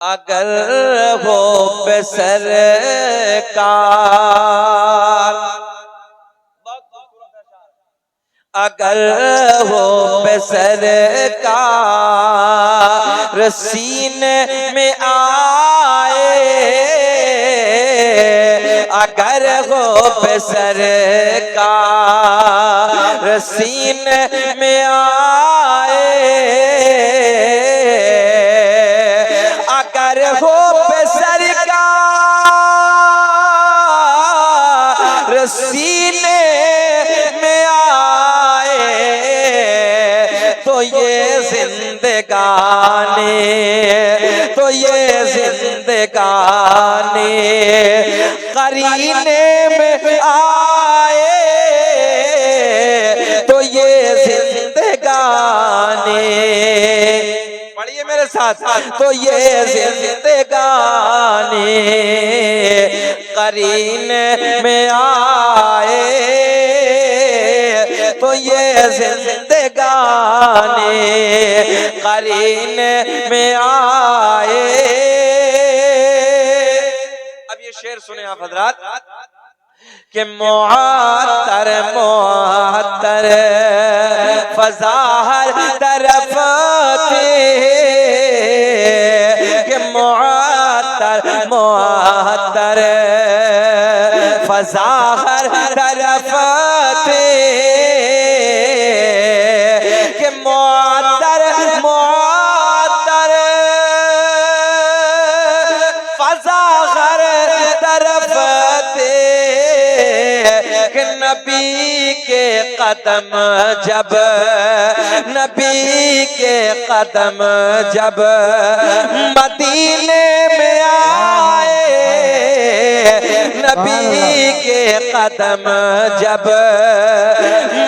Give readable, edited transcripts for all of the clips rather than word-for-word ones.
अगर हो पे सरकार, अगर हो पे सरकार सीने में आए, अगर हो पे सरकार सीने में आए, अगर हो पे सरकार सीने में आए, तो ये जिंदगानी, तो ये जिंदगानी करीने में आए, तो ये जिंदगानी, पढ़िए मेरे साथ, तो ये जिंदगानी करीने में आए, तो ये जिंदगानी करीने में आए। अब ये शेर सुने आप हजरात कि मुअत्तर मुअत्तर फज़ा हर तरफ थी, कि मुअत्तर मुअत्तर फज़ा हर तरफ थी, कि मुअत्तर मुअत्तर फज़ा हर तरफ थे, कि नबी के कदम जब, नबी के कदम जब मदीने में आए, नबी के कदम जब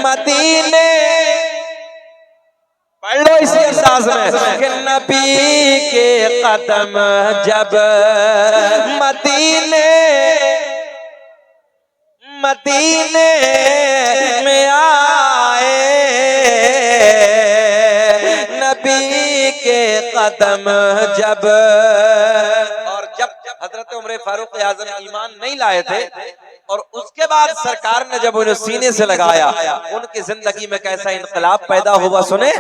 मदीने, पढ़ लो इसी अंदाज में, कि नबी के कदम जब मदीने मदीने में आए, नबी के कदम जब, और जब हजरत उमर फारूक आज़म ईमान नहीं लाए थे और उसके बाद सरकार ने जब उन्हें सीने से लगाया, उनकी जिंदगी में कैसा इनकलाब पैदा हुआ सुने,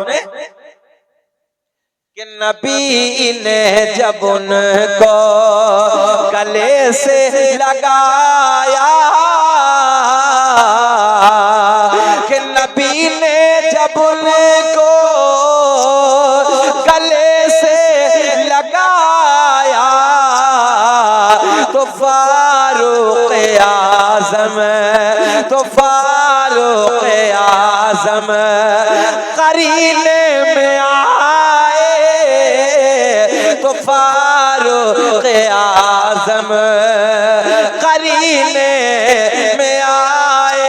कि नबी ने जब उनको गले से लगाया, कि नबी ने जब उनको गले से लगाया, तो फारूक आज़म, तो फारूक आज़म करीने में आए, तो फारूक आज़म करीने में आए।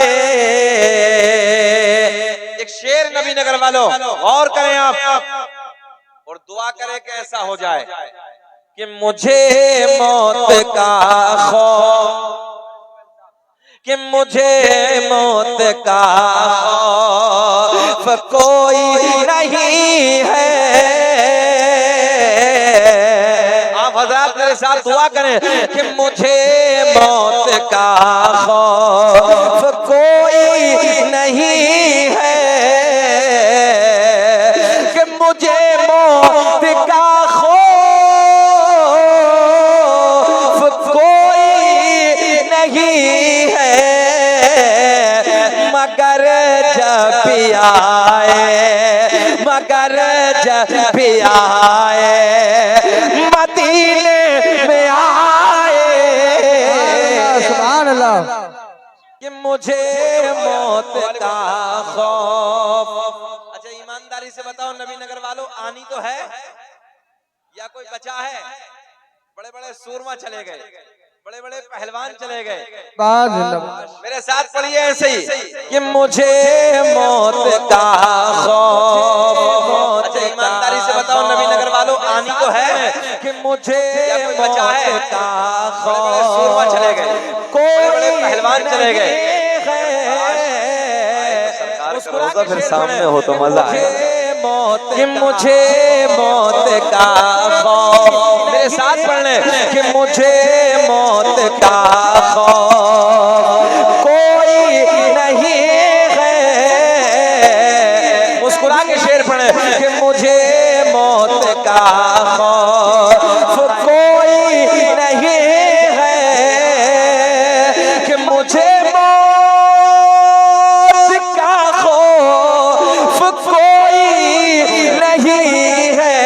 एक शेर नबी नगर वालों गौर करें आप और दुआ करें कि ऐसा हो जाए कि मुझे मौत का खौफ, कि मुझे मौत का खौफ कोई नहीं है। आप हज़रात मेरे साथ दुआ करें कि मुझे मौत का खौफ कोई नहीं है, कि मुझे मौत का खौफ कोई नहीं है, मगर जब भी आए, मगर जब भी आए मदीने में आए, सुभान अल्लाह, कि मुझे मौत का खौफ। अच्छा ईमानदारी से बताओ नबी नगर वालों, आनी तो है या कोई बचा है? बड़े बड़े सूरमा चले गए, बड़े बड़े पहलवान चले गए, मेरे साथ पढ़िए ऐसे ही, कि मुझे मौत का खौफ। अच्छा ईमानदारी से बताओ नबी नगर वालों, आनी तो है कि मुझे बचा है? बड़े सूरमा चले गए, बड़े बड़े पहलवान चले गए, सरकार का रोज़ा फिर सामने हो तो मजा आए। कि मुझे मौत का खौफ, मेरे साथ पढ़ लें, कि मुझे मौत का खौफ कोई नहीं है। मुस्कुरा के शेर पढ़े, कि मुझे मौत का खौफ कोई नहीं है, कि मुझे मौत का खौफ कोई नहीं है,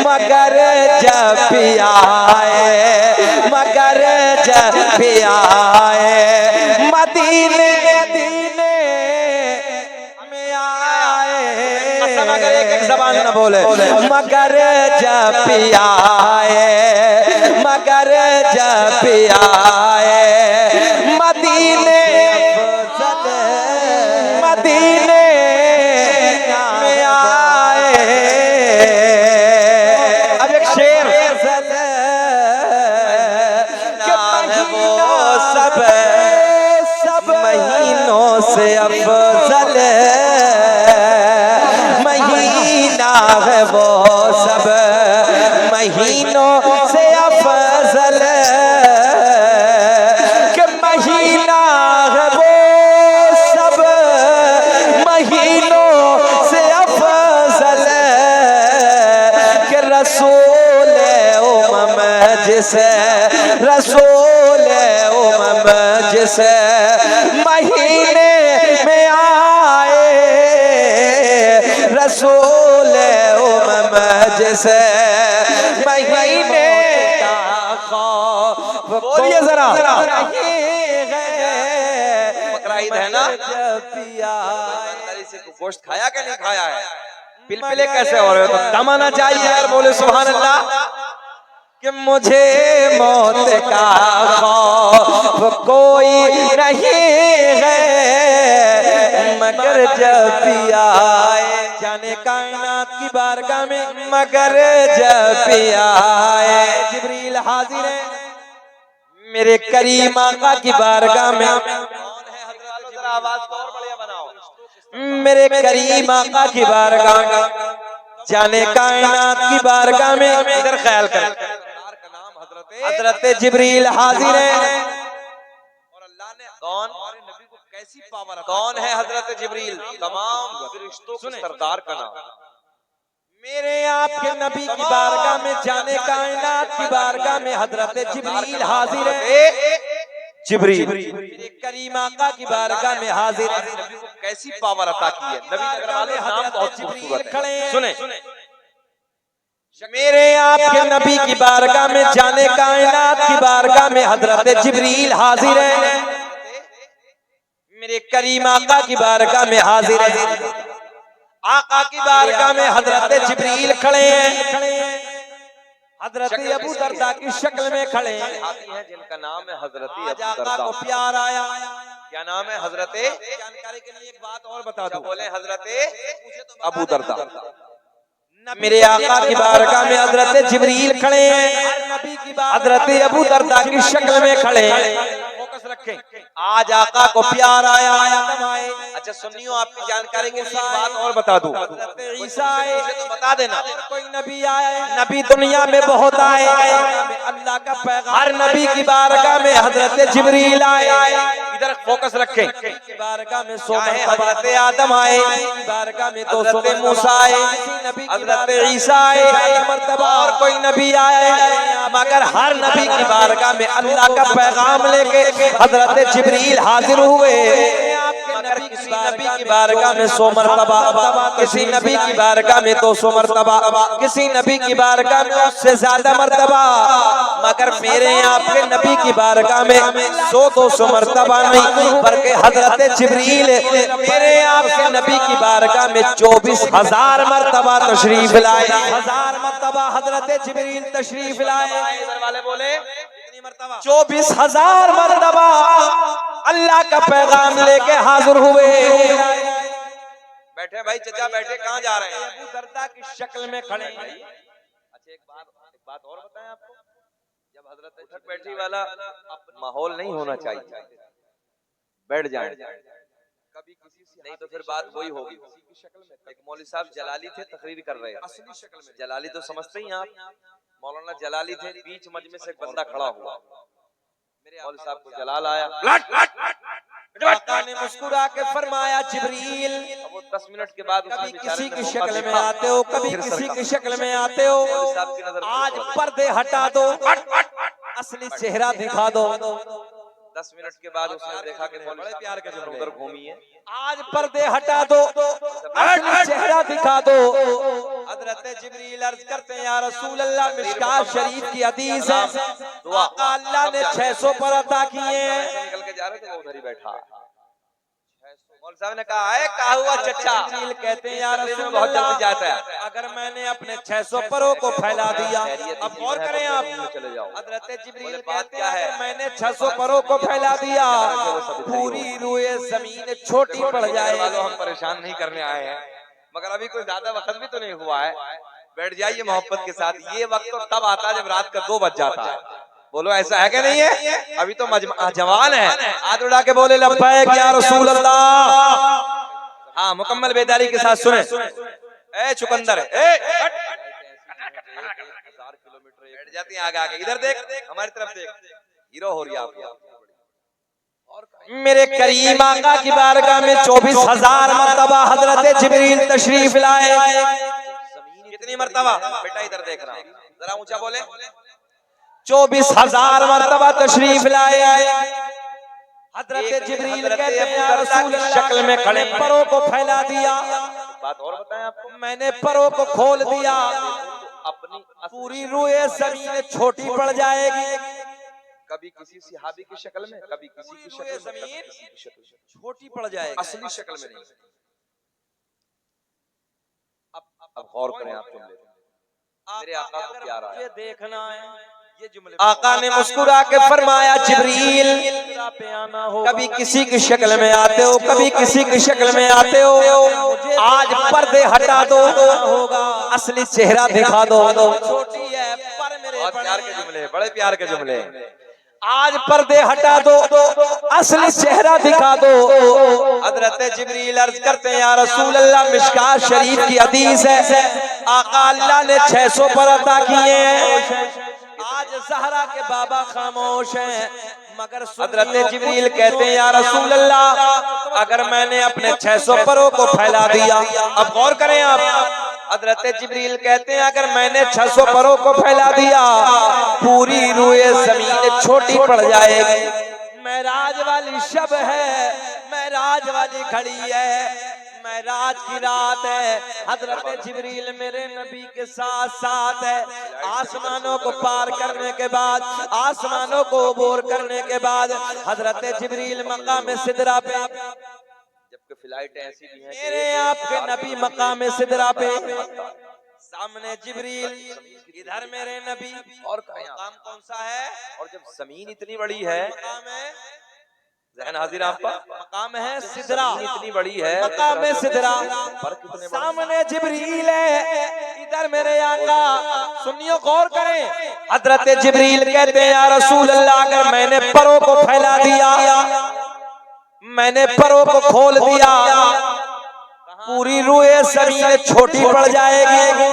मगर जब भी आए, मगर जब भी आए मदीने में आए, मगर एक एक ज़बान न बोले, मगर जब भी आए, मगर जब भी आए मदीने, मदीने में आए। अब एक शेर, वो सब महीनों से अफजल महीना है, वो सब महीनों से अफजल के महीना है, वो सब महीनों से अफजल के रसूल उम्म जिसे, रसूल उम्म जिसे महीने में आए, रसूल उम्म जिसे महीने का खौफ, बोलिए जरा, बकरीद है ना, से गोश्त खाया कि नहीं खाया है, पिलपिले कैसे हो रहे हो, तो दम आना चाहिए यार, बोले सुभान अल्लाह। कि मुझे मौत का खौफ कोई नहीं है, मगर जब भी आए जाने कायनात की बारगाह में, मगर जब भी आए जिब्रील हाजिर है मेरे करीम आका की बारगाह में। आवाज को और बढ़िया बनाओ। मेरे करीम आका की बारगाह में, जाने कायनात की बारगाह में, इधर ख्याल कर, हजरत जिब्रील हाजिर है और अल्लाह ने कौन नबी को कैसी पावर, कौन है हजरत जिब्रील, तमाम फरिश्तों के सरदार का नाम। मेरे आपके नबी की बारगाह में, जाने कायनात की बारगाह में हजरत जिब्रील हाजिर है, जिब्रील करीम आका की बारगाह में हाजिर है। नबी को कैसी पावर अता की है, नबी नगर वाले नाम बहुत खूबसूरत है, सुने। मेरे आपके नबी की बारगाह में, जाने कायनात की बारगाह में हजरत जिब्रील हाजिर है, मेरे करीम आका की बारगाह में हाजिर है। आका की बारगाह में हजरत जिब्रील खड़े हैं, हजरत अबू दरदा की शक्ल में खड़े हैं, जिनका नाम है हजरत अबू दरदा को प्यार आया। क्या नाम है हजरत, जानकारी के लिए एक बात और बता दूं, बोले हजरत अबू दरदा। मेरे आका की बारगाह में हजरत जिब्रील खड़े हैं, हजरत अबू दरदा की शक्ल में खड़े हैं। फोकस रखें, आज आका को प्यार आया। अच्छा सुनियो, आपकी जानकारी के लिए एक बात और बता दूं, ईसा आए तो बता देना, कोई नबी आए, नबी दुनिया में बहुत आए, अल्लाह का पैगाम, हर नबी की बारगाह में हजरत जिब्रील आए। इधर फोकस रखें, बारगाह में हजरत आदम आए, बारगाह में हजरत मूसा आए, हजरत ईसा आए, और कोई नबी आए, मगर हर नबी की बारगाह में अल्लाह का पैगाम लेके हजरत जिब्रील हाजिर हुए। मगर किसी नबी की बारगाह में 100 मरतबा, किसी नबी की बारगाह में 200 मरतबा, किसी नबी की बारगाह में उससे ज्यादा मरतबा, मगर मेरे आपके नबी की बारगाह में 100-200 मरतबा नहीं, बल्कि हजरत जिब्रील मेरे आपके नबी की बारगाह में 24,000 मरतबा तशरीफ लाए। 1000 मरतबा हजरत जिब्रील तशरीफ लाए। वाले बोले 24,000 मरतबा अल्लाह का पैगाम लेके हाजिर हुए। बैठे भाई चचा बैठे, कहाँ जा रहे हैं? अबू दरदा की शक्ल में खड़े हैं। अच्छा एक बात और बताएं आपको, जब हजरत उठक बैठी वाला माहौल नहीं होना चाहिए, बैठ जाएं। कभी किसी से नहीं तो फिर बात वही होगी। एक मौलवी साहब जलाली थे, तकरीर कर रहे हैं असली शक्ल में। जलाली तो समझते ही आप, मौलाना जलाली थे। बीच मजमे से एक बंदा खड़ा हुआ, मेरे मौलवी साहब को जलाल आया। आका ने मुस्कुरा के फरमाया जिब्रील। अब वो 10 मिनट के बाद कभी किसी की शक्ल में आते हो, कभी किसी की शक्ल में आते हो, आज पर्दे हटा दो, असली चेहरा दिखा दो। 10 मिनट के बाद उसने देखा कि बड़े प्यार के जो उधर घूमी है, आज पर्दे हटा दो, असली चेहरा दिखा दो। हजरत जिब्रील अर्ज करते हैं, या रसूल अल्लाह, मिशकात शरीफ की हदीस है, आका अल्लाह ने 600 पर अता किए हैं। निकल के जा रहे थे, वो उधर ही बैठा। मौलवी साहब ने कहा है, कहा हुआ चचा। जिब्रील कहते हैं, या रसूल बहुत जल्दी जाता है, अगर मैंने अपने 600 परों को फैला दिया, अब गौर करें आप, चले जाओ। हजरत जिब्रील कहते हैं, अगर मैंने 600 परों को फैला दिया, पूरी रूए जमीन छोटी पड़ जाए। हम परेशान नहीं करने आए हैं, मगर अभी कोई ज्यादा वक्त भी तो नहीं हुआ है, बैठ जाइए मोहब्बत के साथ। ये वक्त तो तब आता है जब रात का 2 बज जाता है। बोलो ऐसा है कि नहीं है? अभी तो जवान है, हाथ उड़ा के बोले लब्बैक या रसूल अल्लाह। हाँ, मुकम्मल बेदारी के साथ सुने। ए चुकंदर, ए 1000 किलोमीटर बैठ जाती है आगे आगे। इधर देख, हमारी तरफ देख, हीरो हो रही है आप। मेरे करीम आका की बारगाह में 24,000 मरतबा हजरत जिब्रील तशरीफ लाए। कितनी मरतबा? बेटा इधर देख रहा हूं, जरा ऊंचा बोले। 24,000 मरतबा तशरीफ लाए। हजरत जिब्रील कहते हैं, या रसूल अल्लाह, शक्ल में खड़े परों को फैला दिया। बात और बताएं आपको, मैंने परों को खोल दिया, अपनी पूरी रूए जमीन छोटी पड़ जाएगी। कभी किसी सहाबी की शक्ल में, कभी किसी की शक्ल में, जमीन छोटी पड़ जाएगी, असली शक्ल में नहीं। अब गौर करें आप जुमले, मेरे आका को प्यारा है, देखना है। आका ने मुस्कुरा के फरमाया, जिब्रील कभी किसी की शक्ल में आते हो, कभी किसी की शक्ल में आते हो, आज पर्दे हटा दो, असली चेहरा दिखा दो। छोटी है पर मेरे प्यार के जुमले, बड़े प्यार के जुमले। आज पर्दे हटा दो, असली चेहरा दिखा दो। हजरत जिब्रील अर्ज करते हैं, या रसूल अल्लाह, मिशकात शरीफ की हदीस है, आका अल्लाह ने 600 पर अता किए हैं। आज ज़हरा के बाबा खामोश हैं, मगर हजरत जिब्रील कहते हैं, या रसूल अल्लाह, अगर मैंने अपने 600 परों को फैला दिया, अब गौर करें आप, हजरत जिब्रील कहते हैं, अगर मैंने 600 परों को फैला दिया, पूरी रूए जमीन छोटी पड़ जाएगी। मेराज वाली शब है, मेराज वाली घड़ी है, मेराज की रात है। हजरत जिब्रील मेरे नबी के साथ साथ है। आसमानों को पार करने के बाद, आसमानों को अबूर करने के बाद, हजरत जिब्रील मकाम सिदरा पे, जबकि फ्लाइट ऐसी भी है, मेरे आपके नबी मकाम सिदरा पे, सामने जिब्रील, इधर मेरे नबी, और मकाम कौन सा है? और जब जमीन इतनी बड़ी है, ज़हन हाजिर आपका, मकाम है सिदरा, इतनी बड़ी है मकाम सिदरा, सामने जिब्रील है, इधर मेरे आका। सुनियो, गौर करें, हजरत जिब्रील कहते हैं, या रसूल अल्लाह, अगर मैंने परों को फैला दिया, मैंने परों को खोल दिया, पूरी रूए जमीन छोटी पड़ जाएगी।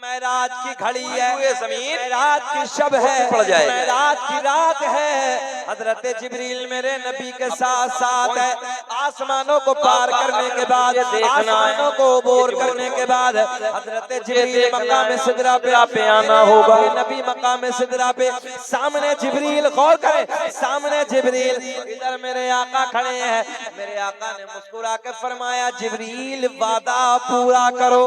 मेराज की घड़ी है, जमीन मेराज की शब है, पड़ जाए, मेराज की रात है। हजरत जिब्रील मेरे नबी के साथ साथ है। आसमानों को पार करने के बाद, आसमानों को अबूर करने के बाद, हजरत जिब्रील मकाम सिदरा पे आना होगा। नबी मकाम सिदरा पे, सामने जिब्रील, गौर करें, सामने जिब्रील, इधर मेरे आका खड़े हैं। मेरे आका ने मुस्कुरा के फरमाया, जिब्रील वादा पूरा करो।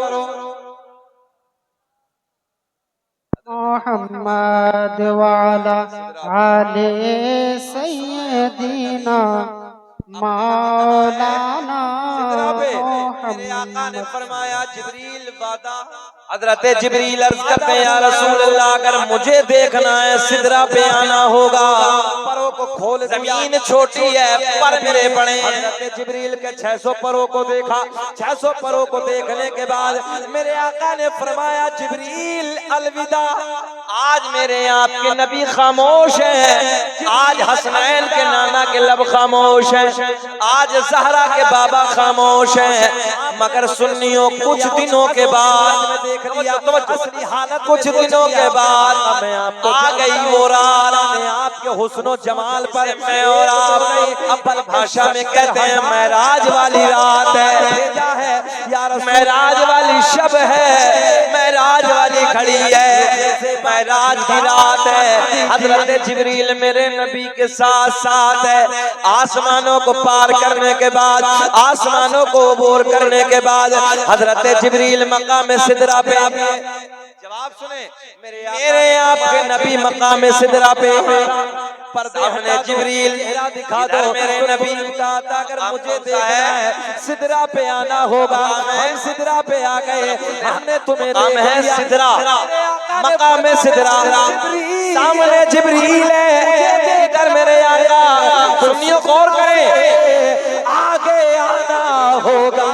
मोहम्मद वाला आले सैयदीना मौलाना। मेरे आका ने फरमाया, जिब्रील वादा। हजरत जिब्रील अर्ज करते हैं, या रसूल अल्लाह, अगर मुझे देखना है, सिदरा पे आना होगा। परों को खोल, जमीन छोटी है, पर गिरे पड़े। हजरत जिब्रील के 600 परों को देखा। 600 परों को देखने के बाद मेरे आका ने फरमाया, जिब्रील अलविदा, आज मेरे आपके नबी खामोश हैं, आज हसनैन के नाना के लब खामोश हैं, आज ज़हरा के बाबा खामोश हैं, मगर सुन्नियों कुछ दिनों के बाद देख लिया असली हालत, कुछ दिनों के बाद मैं आपको आ गई वो रात आपके हुस्नो जमाल पर। मैं और आप अपन भाषा में कहते हैं महराज वाली रात है यार, महराज वाली शब है, महराज वाली घड़ी है, महराज की रात है। हजरत जिब्रील मेरे नबी के साथ साथ है। आसमानों को पार करने के बाद, आसमानों को अबूर करने के बाद हजरत जिब्रील मकाम सिदरा पे, जवाब सुने मेरे आपके नबी मकाम सिदरा पे पर्दा ने जिब्रील दिखा दो मेरे नबी का, अगर मुझे देखना है सिदरा पे आना होगा। हम सिदरा पे आ गए, हमने तुम्हें हम है सिदरा, मकाम सिदरा, सामने जिब्रील है, इधर मेरे आका। सुनियो गौर करें, आगे आना होगा।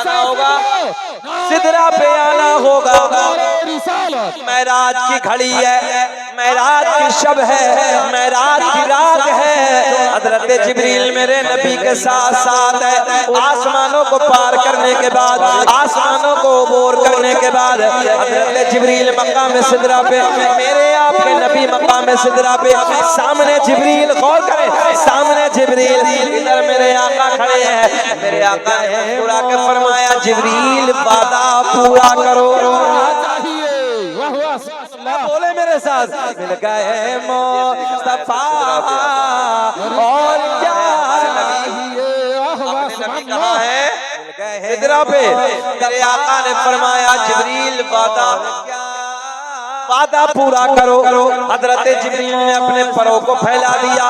होगा सिदरा पे आना होगा। महराज की घड़ी है, महराज की शब है, महराज की रात है। हजरत जिब्रील मेरे नबी के साथ साथ है। आसमानों को पार करने के बाद, आसमानों को अबूर करने के बाद हजरत जिब्रील मकाम सिदरा पे, मेरे आपके नबी मकाम सिदरा पे, सामने जिब्रील, गौर करें, सामने जिब्रील, इधर मेरे आका खड़े हैं। मेरे आका ने पूरा के फरमाया जिब्रील वादा पूरा करो। बोले मेरे साथ, मिल गए मुस्तफा और क्या कहाँ है, मिल गए हिजरा पे। मेरे आका ने फरमाया जिब्रील वादा पूरा करो। हजरत जिब्रील ने अपने परों को फैला दिया,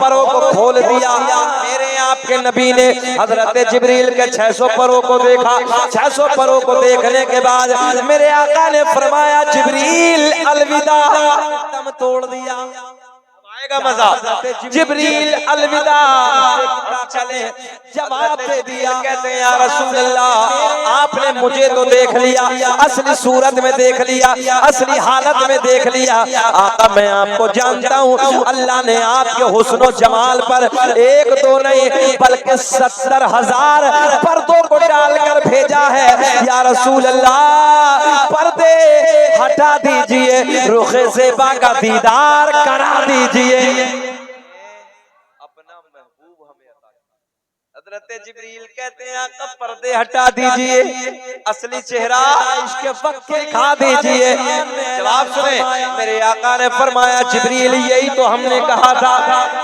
परों को खोल दिया। मेरे आपके नबी ने हजरत जिब्रील के 600 परों को देखा। 600 परों को देखने के बाद मेरे आका ने फरमाया जिब्रील अलविदा, दम तोड़ दिया। आएगा मजा। जिब्रील अलविदा, चले जवाब दे दिया। कहते हैं या रसूल अल्लाह, आपने मुझे तो देख लिया, असली सूरत में देख लिया, असली हालत में देख लिया। आका मैं आपको जानता हूँ, अल्लाह ने आपके हुस्नो जमाल पर एक दो नहीं बल्कि 70,000 पर्दों को डालकर भेजा है। या रसूल अल्लाह, पर्दे हटा दीजिए, रुखे ज़ेबा का दीदार करा दीजिए। अपना महबूब हमें अता। हजरत जिब्रील कहते हैं आका पर्दे हटा दीजिए, असली चेहरा इसके वक्त के दिखा दीजिए। जवाब सुने, मेरे आका ने फरमाया जिब्रील यही तो हमने कहा था,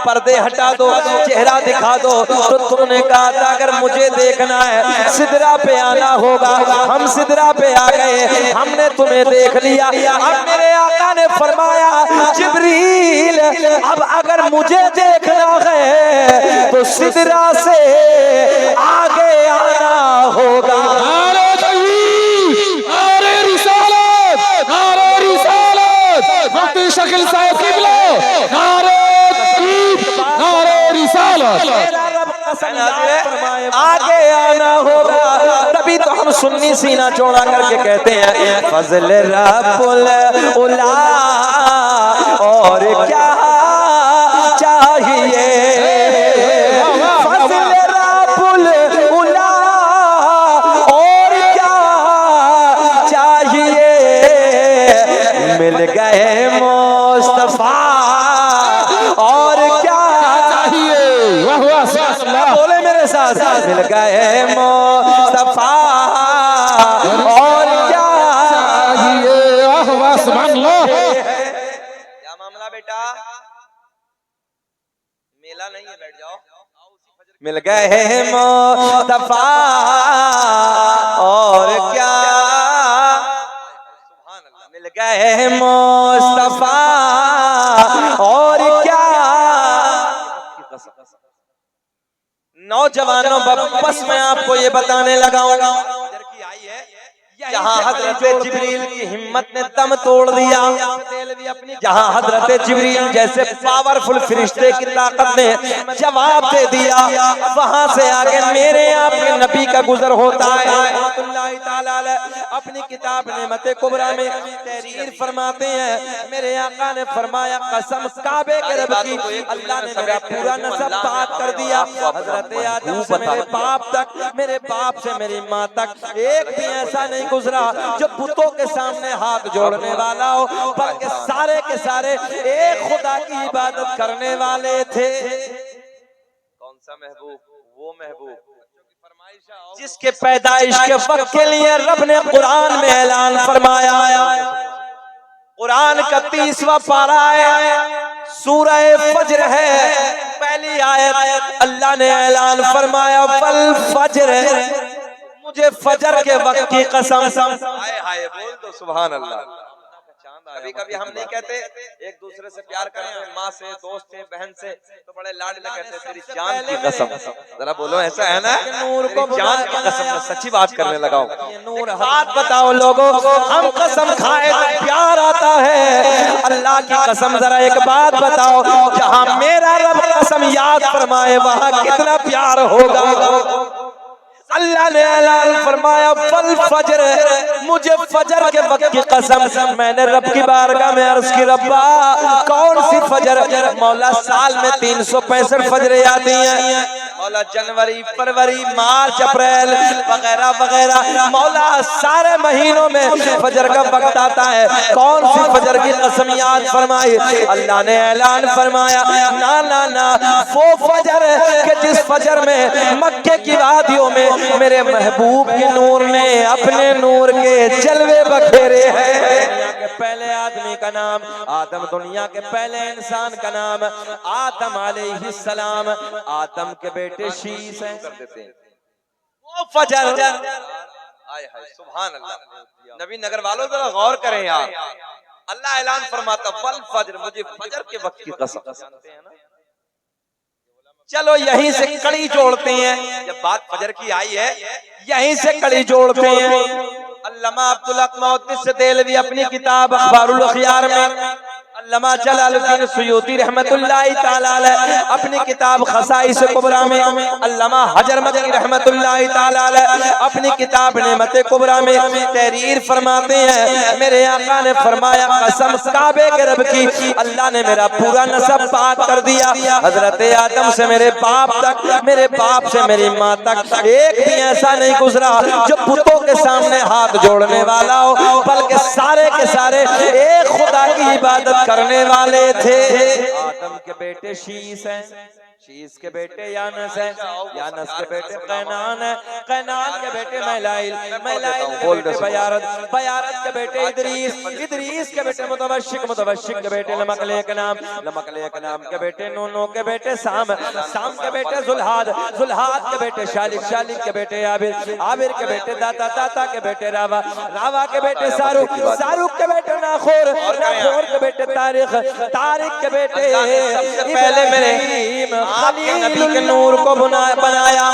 पर्दे हटा दो, चेहरा दिखा दो। तो तुमने कहा था अगर मुझे देखना है सिदरा पे आना होगा। हम सिदरा पे आ गए, हमने तुम्हें देख लिया। अब मेरे आका ने फरमाया जिब्रील अब अगर मुझे देखना है तो सिदरा से आगे आना होगा। नारे तकबीर, नारे रिसालत, नारे रिसालत, मुफ्ती शकील साहब किबला, नारे तकबीर, नारे रिसालत। आगे आना होगा, तभी तो हम सुन्नी सीना चौड़ा करके कहते हैं फजल रब्बुल उला और क्या चाहिए। फजल रब्बुल उला और क्या चाहिए। मिल गए मुस्तफा और क्या चाहिए। बोले मेरे साथ, मिल गए मुस्तफा और क्या चाहिए। क्या मामला बेटा, मेला नहीं है, बैठ जाओ। मिल गए मुस्तफा और क्या, मिल गए मुस्तफा और क्या। नौजवानों बस मैं आपको ये बताने लगा हूँ, जहाँ हजरत जिब्रील की हिम्मत ने दम तोड़ दिया, जहाँ हजरत जिब्रील जैसे पावरफुल फरिश्ते की ताकत ने जवाब दे दिया, वहां से आगे मेरे आपके नबी का गुजर होता है। अपनी किताब नेमत कुबरा में तहरीर फरमाते हैं, मेरे आका ने फरमाया कसम काबे के रब की, अल्लाह ने मेरा पूरा नसब बात कर दिया। हजरत आदम से मेरे बाप तक, मेरे बाप से मेरी माँ तक एक भी ऐसा नहीं गुजरा जो बुतों के सामने हाथ जोड़ने वाला हो, बल्कि सारे के सारे एक खुदा की इबादत करने वाले थे। कौन सा महबूब? वो महबूब जिसके पैदाइश के वक्त के लिए रब ने कुरान में ऐलान फरमाया। कुरान का 30वां पारा है, सूरह फज्र है, पहली आयत अल्लाह ने ऐलान फरमाया वल फज्र, मुझे फजर के वक्त की कसम। हाय हाय बोल दो सुभान अल्लाह। कभी कभी हम नहीं कहते एक दूसरे से प्यार करें, माँ से, दोस्त से, बहन से, तो बड़े लाड में कहते तेरी जान की कसम। जरा बोलो ऐसा है ना, नूर को जान की कसम। सच्ची बात करने लगाओ। बात बताओ लोगों, हम कसम खाए तो प्यार आता है, अल्लाह की कसम। जरा एक बात बताओ, जहाँ मेरा रब कसम याद फरमाए वहाँ कितना प्यार होगा। अल्लाह ने ऐलान फरमाया फल फजर, मुझे फजर के वक्त की कसम। मैंने रब की बारगाह में अर्ज की, रब्बा कौन सी फजर? मौला साल में 365 फजरें आती हैं, मौला जनवरी, फरवरी, मार्च, अप्रैल वगैरह वगैरह, मौला सारे महीनों में फजर का वक्त आता है। कौन सी फजर की कसम याद फरमाई? अल्लाह ने ऐलान फरमाया ना ना ना, वो फजर के जिस फजर में मक्के की वादियों में मेरे महबूब के नूर ने अपने नूर के जलवे बखेरे हैं। दुनिया के पहले आदमी का नाम आदम, दुनिया के पहले इंसान का नाम आदम अलैहिस्सलाम, आदम के बेटे शीश हैं। वो फजर, हाय हाय सुभान अल्लाह। नबी नगर वालों जरा गौर करें यार, अल्लाह ऐलान फरमाता वल फजर, मुझे फजर के वक्त की कसम। चलो यहीं से कड़ी जोड़ते हैं, जब बात फजर की आई है यहीं से कड़ी जोड़ते हैं। अल्लामा अब्दुल हक मुहद्दिस देलवी अपनी किताब अखबारुल अखयार में, अल्लामा जलालुद्दीन सुयूती रहमतुल्लाहि ताला अलैह अपनी किताब खसाइस कुबरा में, अल्लामा हजर मदनी रहमतुल्लाहि ताला अलैह अपनी किताब नेमत कुबरा में तहरीर फरमाते हैं, मेरे आका ने फरमाया कसम काबे के रब की, अल्लाह ने मेरा पूरा नसब पाक कर दिया। हजरत आदम से मेरे बाप तक, मेरे बाप से मेरी माँ तक एक भी ऐसा नहीं गुजरा जो बुतों के सामने हाथ जोड़ने वाला हो, बल्कि सारे के सारे एक खुदा की इबादत करने वाले थे। आदम के बेटे शीश हैं, शीश के बेटे यानस हैं, यानस के बेटे कैनान हैं, कैनान के बेटे मैलाइल, मैलाइल के बेटे बयारत, बयारत के बेटे इदरीस, इदरीस के बेटे मुतवश्शिक, मुतवश्शिक के बेटे लमकलेक नाम, लमकलेक नाम के बेटे नूनो के बेटे साम, साम के बेटे जुल्हाद, जुल्हाद के बेटे शालिक, शालिक के बेटे आबिर, आबिर के बेटे दाता, दाता के बेटे रावा, रावा के बेटे सारुक, सारुक के बेटे नाखोर, नाखोर के बेटे तारिक, तारिक के बेटे सबसे पहले मेरे नबी के नूर को बनाया।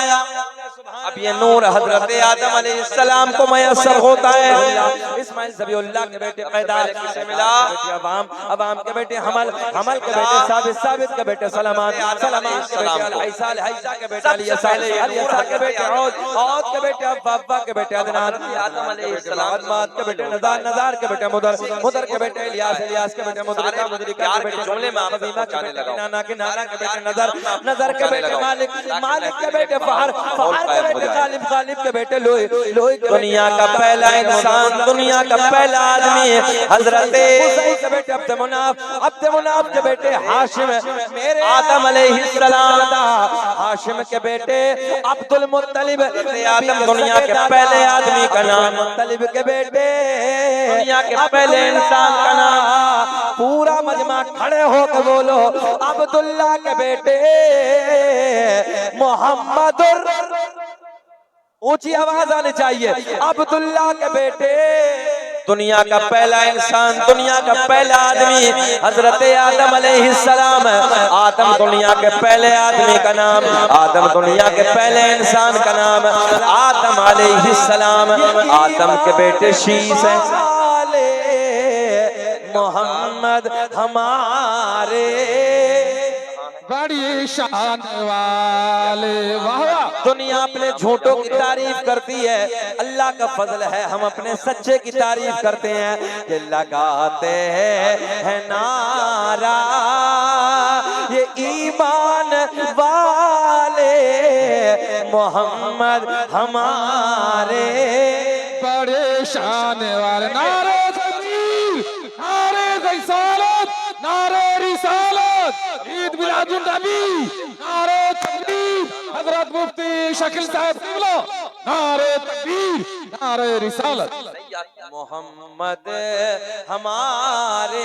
अब ये नूर हजरत आदम अलैहिस्सलाम को मयस्सर होता है। इस्माइल ज़बीउल्लाह के बेटे कैदार से मिला, अवाम, अवाम के बेटे हमल, हमल के बेटे साबित, साबित के बेटे सलमान, सलमान के बेटे अल-हैसा, अल-हैसा के बेटे अलियसा, अलियसा के बेटे औद, औद के बेटे अब्बा के बेटे अदनान, आदम अलैहिस्सलाम, अदमाद के बेटे नज़ार, नज़ार के बेटे मुदर, मुदर के बेटे इलियास, इलियास के बेटे मुदरिका, मुदरिका के बेटे जुमले में अज़ीमा के बेटे नाना के नाना के बेटे नज़र, नज़र के बेटे मालिक, मालिक के बेटे फहर, फहर के बेटे गालिब, गालिब के बेटे लोही, लोही के दुनिया का पहला इंसान, दुनिया का पहला आदमी हजरत हुसैन के बेटे अब्द मुनाफ, अब्द मुनाफ के बेटे हाशिम, मेरे आदम अलैहिस्सलाम था, हाशिम के बेटे अब्दुल मुत्तलिब, आदम दुनिया के पहले आदमी का नाम, मुत्तलिब के बेटे दुनिया के पहले इंसान का नाम। पूरा मजमा खड़े होकर बोलो अब्दुल्लाह के बेटे मोहम्मदुर, ऊंची आवाज आनी चाहिए, अब्दुल्लाह के बेटे दुनिया का पहला इंसान, दुनिया का पहला आदमी हजरत आदम अलैहिस्सलाम। आदम दुनिया के पहले आदमी का नाम, आदम दुनिया के पहले इंसान का नाम आदम अलैहिस्सलाम। आदम के बेटे शीश हैं, मोहम्मद हमारे बड़ी शान वाले। वाह वाह। दुनिया अपने झूठों की तारीफ करती है, अल्लाह का फजल है हम अपने सच्चे की तारीफ करते हैं कि लगाते हैं नारा ये ईमान वाले मोहम्मद हमारे। बड़े शान वाले। नारे तकबीर, नारे रिसालत, नारे रिसालत, ईद मिलादुन नबी, नारे तकबीर, हजरत मुफ्ती शकील साहब किबला, नारे तकबीर, नारे रिसालत। मोहम्मद हमारे।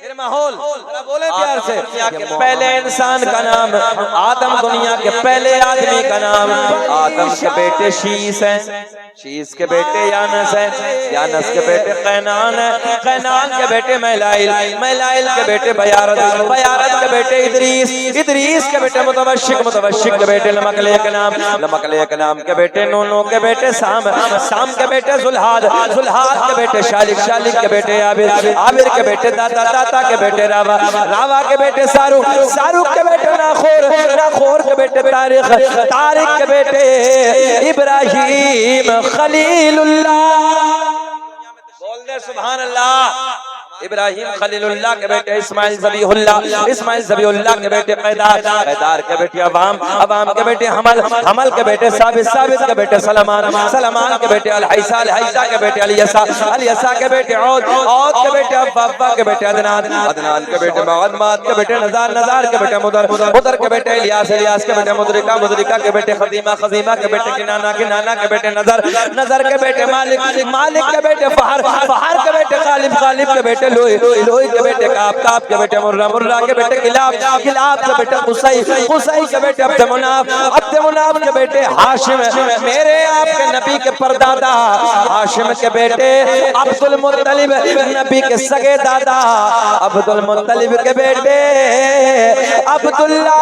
फिर माहौल बोले प्यार से। दुनिया के पहले इंसान का नाम आदम, दुनिया के पहले आदमी का नाम आदम के बेटे शीश हैं, शीश के बेटे यानस है, यानस के बेटे कैनान है, कैनान के बेटे मैलाइल, मैलाइल के बेटे बयारत, बयारत के बेटे इदरीस, इदरीस के बेटे मुतवश्शिक, मुतवश्शिक के बेटे लमकले के नाम, लमकले के नाम के बेटे नूनो के बेटे साम, साम के बेटे जुल्हाद, जुल्हाद के बेटे शालिक, शालिक के बेटे आबिर, आबिर के बेटे दाता, दाता के बेटे रावा, रावा के बेटे सारुक, सारुक के बेटे नाखोर, नाखोर के बेटे तारिक, तारिक के बेटे इब्राहिम खलीलुल्लाह। बोल दे सुभान अल्लाह। इब्राहिम खलीलुल्लाह के बेटे इस्माइल ज़बीहुल्लाह, इस्माइल ज़बीहुल्लाह के बेटे कैदार, कैदार के बेटे अवाम, अवाम के बेटे हमल, हमल के बेटे साबित, साबित के बेटे सलमान, सलमान के बेटे अलहैसा, अलहैसा के बेटे अलियसा, अलियसा के बेटे औद, औद के बेटे अब्बा के बेटे अदनान, अदनान के बेटे मगद, माद के बेटे नजार, नजार के बेटे मुदर, मुदर के बेटे इलियास, इलियास के बेटे मुदरिका, मुदरिका के बेटे खदीमा, खदीमा के बेटे किनाना, किनाना के बेटे नजर, नजर के बेटे मालिक, मालिक के बेटे फहर, फहर के बेटे गालिब, गालिब के बेटे लोही, लोही के बेटे काब, काब के बेटे मुर्रा, मुर्रा के बेटे किलाब, किलाब के बेटे कुसई, कुसई के बेटे अब्द मुनाफ, अब्द मुनाफ के बेटे हाशिम, मेरे आपके नबी के परदादा हाशिम के बेटे अब्दुल मुत्तलिब, नबी के सगे दादा अब्दुल मुत्तलिब के बेटे अब्दुल्ला।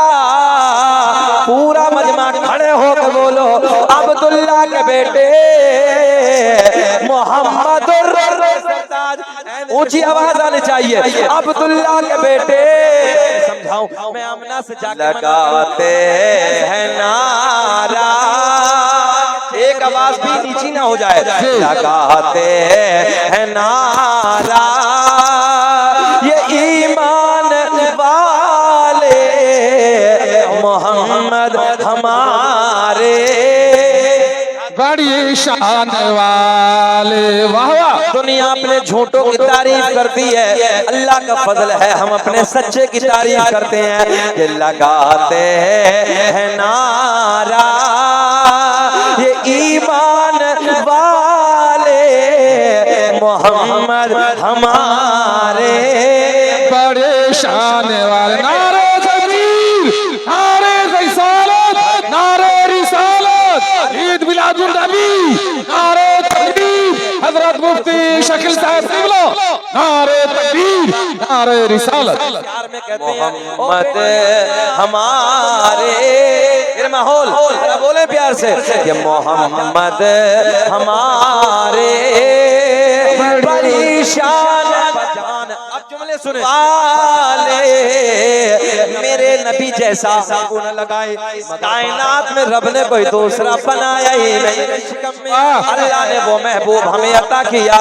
पूरा मजमा खड़े होकर बोलो अब्दुल्ला के बेटे मोहम्मद। ऊंची आवाज आनी चाहिए। अब्दुल्ला के बेटे समझाऊं मैं आमना से जाकर लगाते हैं नारा, एक आवाज भी नीची ना हो जाए। लगाते हैं नारा ये ईमान वाले मोहम्मद हमारे। बड़ी शान वाले। वाह वाह। दुनिया अपने झूठों की तारीफ करती है, अल्लाह का फजल है हम अपने सच्चे की तारीफ करते हैं कि लगाते हैं नारा ये ईमान वाले मोहम्मद हमारे। बड़े शान वाले। नारे तकबीर, नारे रिसालत, नारे रिसालत, ईद मिलादुन नबी, नारे तकबीर, हजरत मुफ्ती शकील साहब किबला, नारे तकबीर, नारे रिसालत। मोहम्मद हमारे। फिर माहौल बोले प्यार से ये मोहम्मद हमारे। बड़ी शान जान। अब जुमले सुने वाले मेरे नबी जैसा गुण लगाए कायनात में रब ने कोई दूसरा बनाया ही नहीं। अल्लाह ने वो महबूब हमें अता किया,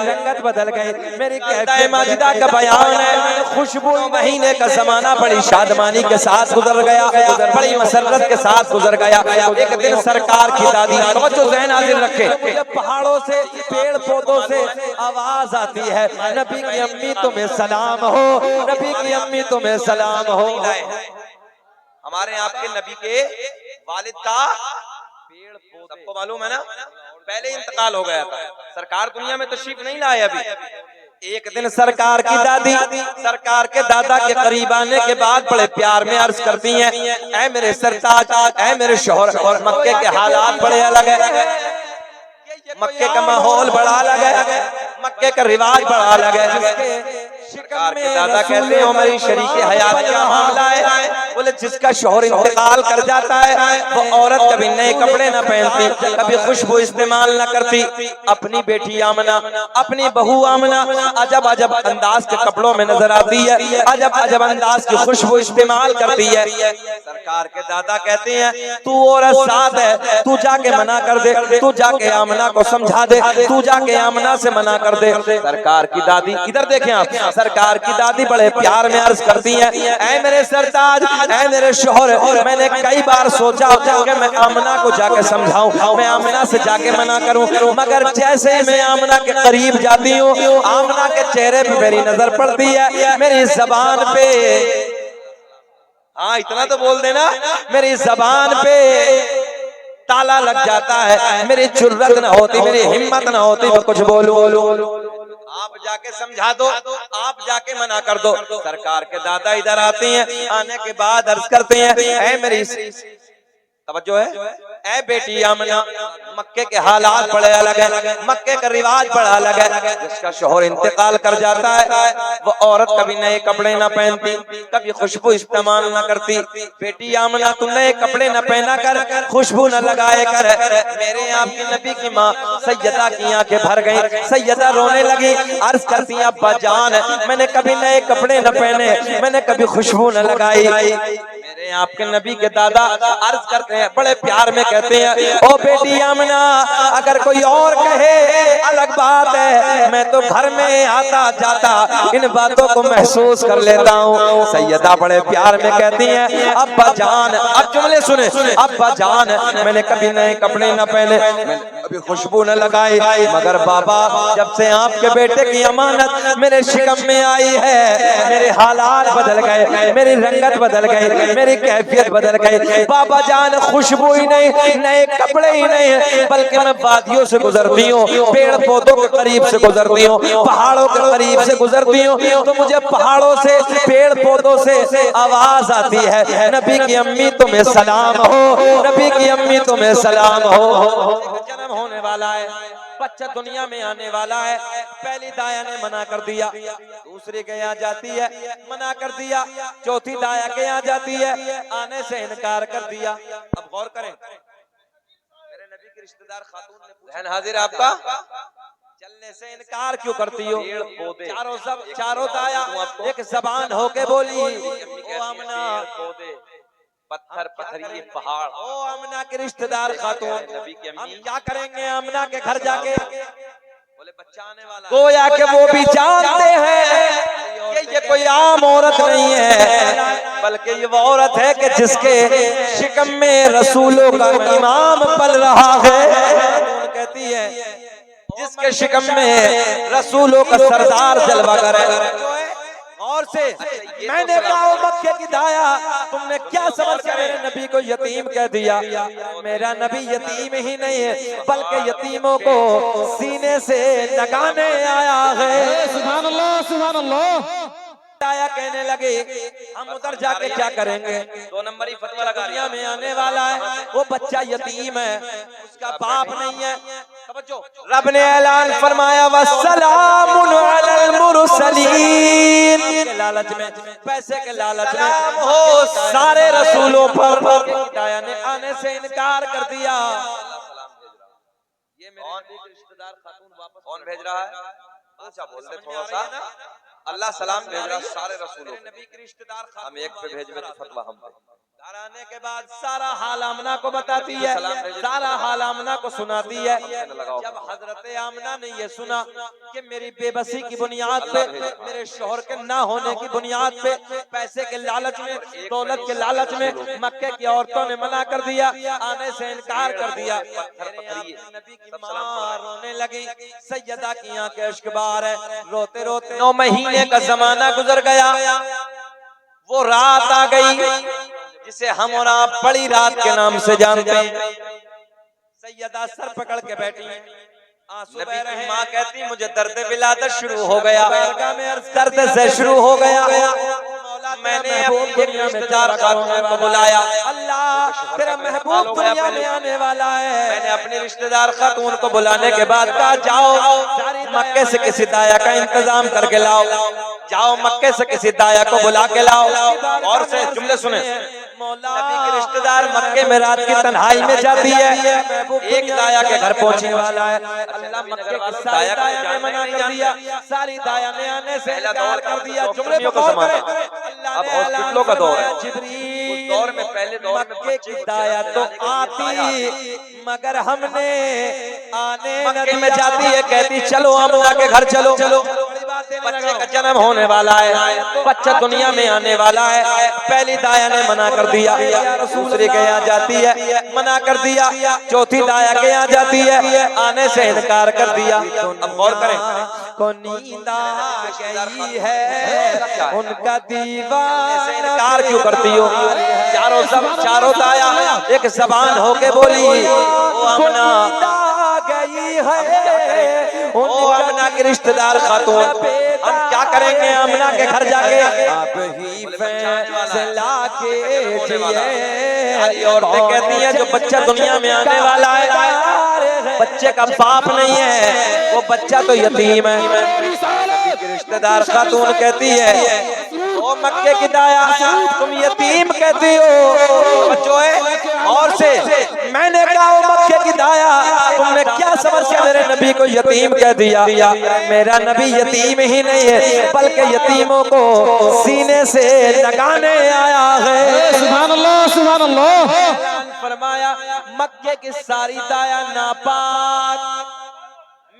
रंगत बदल गई। मेरी कहता माजिदा का बयान है, खुशबू महीने का जमाना बड़ी शादमानी के साथ गुजर गया, बड़ी मसरत के साथ गुजर गया। एक दिन सरकार की दादी तो ज़हन हाजिर रखे, पहाड़ों से पेड़ पौधों से आवाज आती है नबी की अम्मी तुम्हें सलाम हो, नबी की अम्मी तुम्हें सलाम हो। हमारे आपके नबी के वालिद का पेड़ पौधे सबको मालूम है ना, पहले इंतकाल हो गया था, सरकार दुनिया में तशरीफ नहीं लाए अभी। एक दिन सरकार की दादी सरकार के दादा के करीब आने के बाद बड़े प्यार में अर्ज करती हैं, ऐ मेरे सरताज, ऐ मेरे शोहर, और मक्के के हालात बड़े अलग है, मक्के का माहौल बड़ा अलग है। मक्के का रिवाज बड़ा अलग है। सरकार के दादा कहते हैं हमारी शरीके हयात का मामला है। बोले जिसका शौहर इंतकाल कर जाता है वो औरत कभी नए कपड़े न पहनती, कभी खुशबू इस्तेमाल न करती। अपनी बेटी आमना, अपनी बहू आमना अजब अजब अंदाज के कपड़ों में नजर आती है, अजब अजब अंदाज की खुशबू इस्तेमाल करती है। सरकार के दादा कहते हैं तू औरत साथ है, तू जाके मना कर दे, तू जाके आमना को समझा दे, तू जाके आमना से मना कर दे। सरकार की दादी, इधर देखें आप, सरकार की दादी बड़े प्यार में अर्ज करती हैं, ऐ मेरे सरताज, ऐ मेरे शौहर, मैंने कई बार सोचा कि मैं आमना को जाके समझाऊं, मैं आमना से जाके मना करूं, मगर जैसे ही मैं आमना के करीब जाती हूँ आमना के चेहरे पे मेरी नजर पड़ती है, मेरी जबान पे, हाँ इतना तो बोल देना, मेरी जबान पे ताला लग जाता है, मेरी जुर्रत न होती, मेरी हिम्मत न होती मैं कुछ बोलूं। आप जाके समझा दो, आप जाके मना कर दो। सरकार के दादा इधर आते हैं, आने के बाद अर्ज करते हैं, ऐ मेरी तवज्जो है, ऐ बेटी आमना, मक्के के हालात बड़े अलग है, मक्के का रिवाज बड़ा अलग है। जिसका शौहर इंतकाल कर जाता है वो औरत कभी नए कपड़े न पहनती, कभी खुशबू इस्तेमाल न करती। बेटी आमना तू नए कपड़े न पहना कर, खुशबू न लगाए कर। मेरे आपके नबी की माँ सैयदा की आंखें भर गई, सैयदा रोने लगी, अर्ज करती हैं अब्बा जान मैंने कभी नए कपड़े न पहने, मैंने कभी खुशबू न लगाई। मेरे आपके नबी के दादा अर्ज करते हैं, बड़े प्यार में कहते हैं, ओ बेटी आमना अगर कोई और कहे अलग बात है, मैं तो घर में आता जाता इन बातों को महसूस कर लेता हूँ। सैयदा बड़े प्यार में कहती हैं अब्बा जान, अब जुमले सुने, अब्बा जान मैंने कभी नए कपड़े न पहने, मैंने कभी खुशबू न लगाई, मगर बाबा जब से आपके बेटे की अमानत मेरे शिकम में आई है मेरे हालात बदल गए, मेरी रंगत बदल गई, मेरी कैफियत बदल गई। बाबा जान खुशबू ही नहीं, नए कपड़े ही नहीं, बल्कि मैं वादियों से गुजरती हूँ, पेड़ पौधों के करीब से गुजरती हूँ, पहाड़ों के करीब से गुजरती हूँ, तो मुझे पहाड़ों से, पेड़ पौधों से आवाज आती है, नबी की अम्मी तुम्हें सलाम हो, नबी की अम्मी तुम्हें सलाम हो। जन्म होने वाला है, बच्चा दुनिया में आने वाला है, पहली दाया ने मना कर दिया, दूसरी के यहाँ जाती है मना कर दिया, चौथी दाया के यहाँ जाती है आने से इनकार कर दिया। अब गौर करें, मेरे नबी के रिश्तेदार खातून ने पूछा, हाजिर आपका चलने से इनकार क्यों करती हो? चारों दाया एक जबान होके बोली, ओ आमना पत्थर पत्थरीले पहाड़, ओ आमना के रिश्तेदार खातून हम क्या करेंगे आमना के घर जाके? बोले बच्चा आने वाला, गोया के वो भी जानते हैं कि ये कोई आम औरत नहीं है, बल्कि ये वो औरत है कि जिसके शिकम में रसूलों का इमाम पल रहा है। कहती है जिसके शिकम में रसूलों का सरदार जलवा कर है। और से मैंने कहा मक्के की दाया तुमने क्या समझ कर मेरे नबी को यतीम कह दिया? मेरा नबी यतीम ही नहीं है बल्कि यतीमों को सीने से लगाने आया है। सुभान अल्लाह, सुभान अल्लाह। दाया कहने लगे हम उधर जाके क्या करेंगे? 2 नंबरी फतवा लगा दुनिया में आने वाला है, वो बच्चा यतीम है, उसका बाप नहीं है। रब ने ऐलान फरमाया वस्सलामुन अलल मुरसलीन, के लालच में, पैसे के लालच में हो सारे रसूलों पर दाया ने आने से इनकार कर दिया। ये मेरे रिश्तेदार खातून वापस कौन भेज रहा है? अच्छा बोलते थोड़ा सा, अल्लाह सलाम भेज रहा सारे रसूलों नबी के रिश्तेदार, हम एक पे भेजवे तो फतवा हम पे। आने के बाद सारा हाल आमना को बताती है, सारा हाल आमना को सुनाती है। जब हजरत आमना ने ये सुना कि मेरी बेबसी की बुनियाद पे, मेरे शौहर के ना होने की बुनियाद पे, पैसे के लालच में, दौलत के लालच में मक्के की औरतों ने मना कर दिया, आने से इनकार कर दिया। नबी की माँ रोने लगी, सैयदा की आंखें अश्कबार है, रोते रोते 9 महीने का जमाना गुजर गया। वो रात आ गई जिसे हम और आप बड़ी रात के नाम से जानते हैं। सैयदा सर पकड़ के बैठी, आंसू बह रहे हैं। माँ कहती मुझे दर्द विलादत शुरू हो गया, दर्द से शुरू हो गया। मैंने अपने रिश्तेदार खातून को बुलाया, अल्लाह तेरा महबूब दुनिया में आने वाला है। मैंने अपने रिश्तेदार खातून को बुलाने के बाद कहा जाओ मक्के से किसी दाया का इंतजाम करके लाओ, जाओ मक्के से किसी दाया को बुला के लाओ। और से जुमले सुने, नबी के रिश्तेदार मक्के में रात की तन्हाई में जाती है, एक दाया के घर पहुंचने वाला है। अल्लाह मक्के के दाया ने मना कर दिया, सारी दाया ने आने से इनकार कर दिया। जुमले को समाना, अब हॉस्पिटलों का दौर है। जिब्रील दौर में पहले दौर में मक्के की दाया तो आती, मगर हमने आने मक्के में जाती है, कहती चलो आमना के घर चलो, बच्चे का जन्म होने वाला है, बच्चा दुनिया में आने वाला है। पहली दाया ने मना कर दिया, दूसरी के यहाँ जाती है, मना कर दिया, चौथी दाया के यहाँ जाती है, आने से इनकार कर दिया। अब गौर करें, को नींद आ गई है उनका दीवाना, इनकार क्यों करती हो? चारों दाया एक जबान होके बोली, ओ आमना गई है ओ आमना के रिश्तेदार खातून, हम क्या करेंगे आमना के घर जाके? आप ही फैसला कीजिए। औरतें कहती हैं जो बच्चा दुनिया में आने वाला है, बच्चे का बाप नहीं है, वो बच्चा तो यतीम है। रिश्तेदार खातून कहती है ओ मक्के की दाया तुम यतीम कहती हो बच्चों है। और से मैंने कहा ओ मक्के की दाया तुमने क्या समझ के मेरे नबी को यतीम कह दिया? मेरा नबी यतीम ही नहीं है, बल्कि यतीमों को सीने से लगाने आया है। सुभान अल्लाह, सुभान अल्लाह। फरमाया मक्के की सारी दाया नापाक,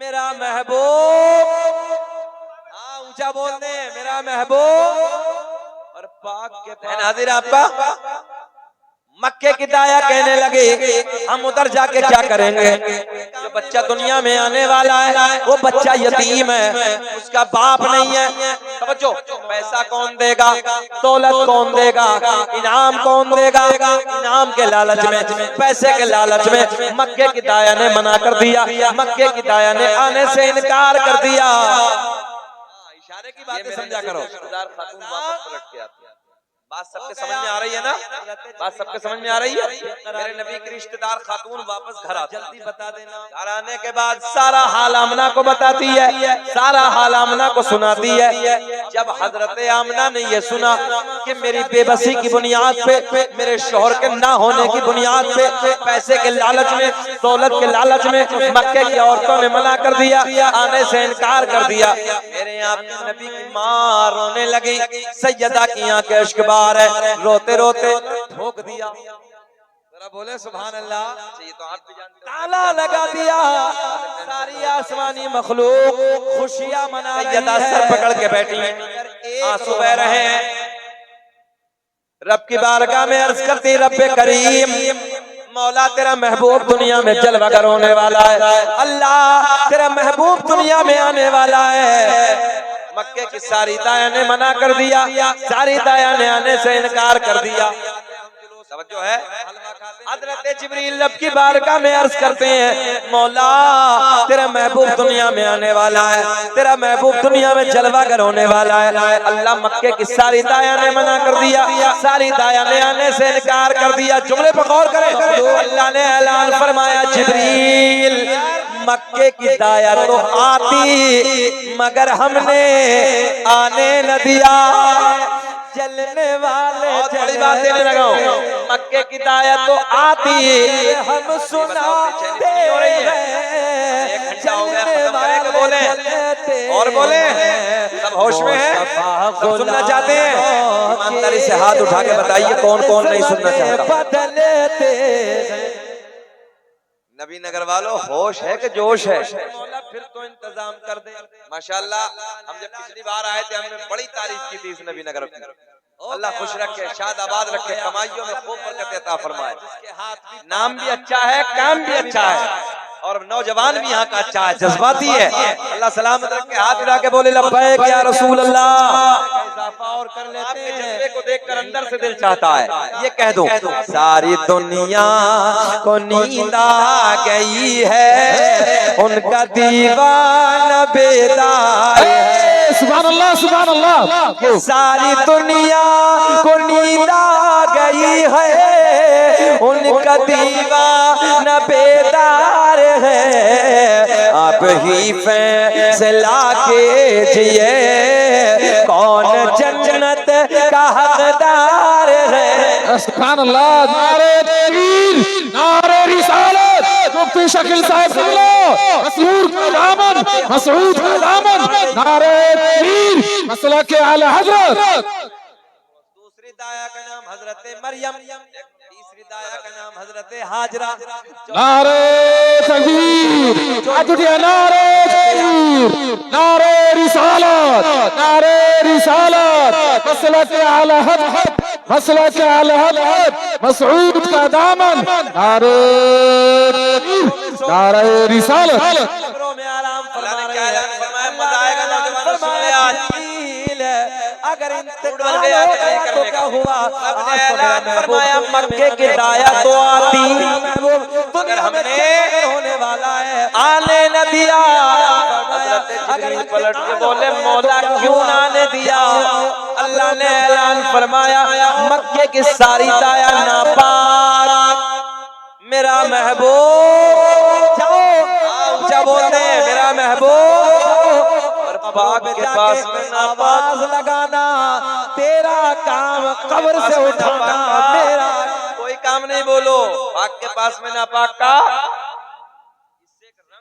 मेरा महबूब ऊंचा बोलने, मेरा महबूब और पाक के हाजिर आपका। मक्के की दाया कहने लगे हम उधर जाके क्या करेंगे? जो बच्चा दुनिया में आने वाला है वो बच्चा यतीम है, उसका बाप नहीं है। समझो, पैसा कौन देगा, दौलत कौन देगा, इनाम कौन देगा? इनाम के लालच में, पैसे के लालच में मक्के की दाया ने मना कर दिया, मक्के की दाया ने आने से इनकार कर दिया। इशारे की बातें समझा करो। बात सबके समझ में आ रही है ना? बात सबके समझ में आ रही है? मेरे नबी के रिश्तेदार खातून वापस घर आते, जल्दी बता देना। घर आने के बाद सारा हाल आमना को बताती है, सारा हाल आमना को सुनाती है। जब हजरत आमना ने ये सुना कि मेरी बेबसी की बुनियाद पे, मेरे शोहर के ना होने की बुनियाद पे, पैसे के लालच में, दौलत के लालच में मक्के की औरतों ने मना कर दिया, आने से इनकार कर दिया, मेरे यहाँ नबी की माँ रोने लगी। सैयदा की आंखें अश्क है, रोते रोते ठोक दिया। जरा बोले सुभान अल्लाह। ये तो आप भी जानते हैं, ताला लगा दिया। सारी आसमानी मखलूक खुशियां मना रही है, सर पकड़ के बैठी है, आंसू बह रहे हैं। रब की बारगाह में अर्ज करती, रब्बे करीम मौला तेरा महबूब दुनिया में जलवा कर होने वाला है, अल्लाह तेरा महबूब दुनिया में आने वाला है। मक्के की सारी दाया ने मना कर दिया, सारी दाया ने आने से इनकार कर दिया। समझो है, हजरत जिब्रील रब की बारगाह में अर्ज करते हैं, मौला तेरा महबूब दुनिया में आने वाला है, तेरा महबूब दुनिया में जलवागर होने वाला है। अल्लाह मक्के की सारी दाया ने मना कर दिया, सारी दाया ने आने से इनकार कर दिया। जुमले पर गौर करें, अल्लाह ने ऐलान फरमाया, जिब्रील मक्के की दाया तो आती मगर हमने आने न दिया, चलने वाले बड़ी बात देने लगा हूं। मक्के की दाया तो आती हम सुनाते हैं, चलने वाले बोले और बोले, सब होश में है, सब सुनना चाहते हैं? ईमानदारी से हाथ उठा के बताइए कौन कौन नहीं सुनना चाहता? नबी नगर वालों, होश है कि जोश है? मौला फिर तो इंतजाम कर दे। माशाल्लाह, हम जब पिछली बार आए थे हमने बड़ी तारीफ की थी इस नबी नगर की। अल्लाह खुश रखे, शाद आबाद रखे, कमाइयों में खूब बरकत अता फरमाए। नाम भी अच्छा है, काम भी अच्छा है और नौजवान भी यहाँ का अच्छा है, जज्बाती है। अल्लाह सलामत रखे, हाथ उठा के बोले लब्बैक या रसूल अल्लाह। और कर लेते हैं, जज्बे को देखकर अंदर से दिल चाहता है ये कह दूं, सारी दुनिया को नींद आ गई है, उनका दीवाना बेदार है। सुभान अल्लाह सुभान अल्लाह। सारी दुनिया को नींद आ गई है, उनका दीवाना बेदार है। आप ही फैसला कीजिए कौन जन्नत का हकदार है। सुभान अल्लाह। नारे तकबीर, नारे रिसालत। मुफ्ती शकील साहब सुन लो, मसरूर का दामन, मसऊद का दामन। नारे तकबीर, मसला के आला हजरत। दूसरी दाया का नाम हजरत मरियम, तीसरी दाया का नाम हजरत हाजरा। नारे तकबीर, अजुटिया नारे तकबीर, नारे रिसालत, नारे रिसालत। मसला के आला हजरत, मसला के आला हजरत, मसऊद का दामन। नारे तकबीर, नारे रिसालत। कब्रों में आराम फरमा रहे हैं। मजा आएगा नौजवानों, सुने आज। अगर इंतकाल हो गया तो क्या हुआ? फरमाया मक्के की दाया तो आती, अगर हमने होने वाला है आने न दिया। अगर पलट के बोले मौला क्यों आने दिया? अल्लाह ने ऐलान फरमाया मक्के की सारी दाया नापाक, मेरा महबूब जाओ जब बोलते मेरा महबूब पाक के पास में आवाज लगाना, तेरा काम कब्र से उठाना, मेरा कोई काम नहीं। बोलो पाक के पास में नापाक का।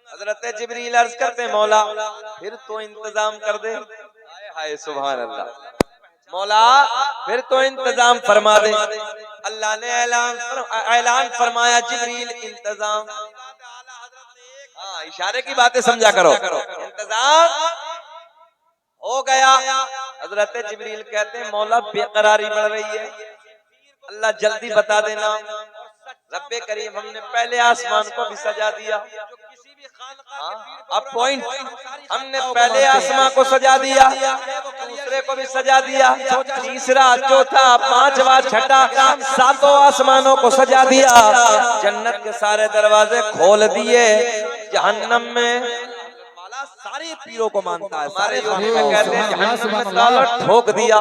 हजरत जिब्रील अर्ज करते मौला फिर तो इंतजाम कर दे। हाय सुभान अल्लाह। मौला फिर तो इंतजाम फरमा दे। अल्लाह ने ऐलान फरमाया जिब्रील इंतजाम। हाँ, इशारे की बातें समझा करो। इंतजाम हो गया। हजरत जिब्रील कहते हैं मौला बेकरारी बढ़ रही है, अल्लाह जल्दी बता देना। रब्बे करीम हमने पहले आसमान को भी सजा दिया। अब पॉइंट, हमने पहले आसमान को सजा दिया, दूसरे को भी सजा दिया, तीसरा चौथा पांचवा छठा सातों आसमानों को सजा दिया। जन्नत के सारे दरवाजे खोल दिए। जहन्नम में सारे पीरों को मानता है, सारे कहते हैं जहन्नम में ताला ठोक दिया।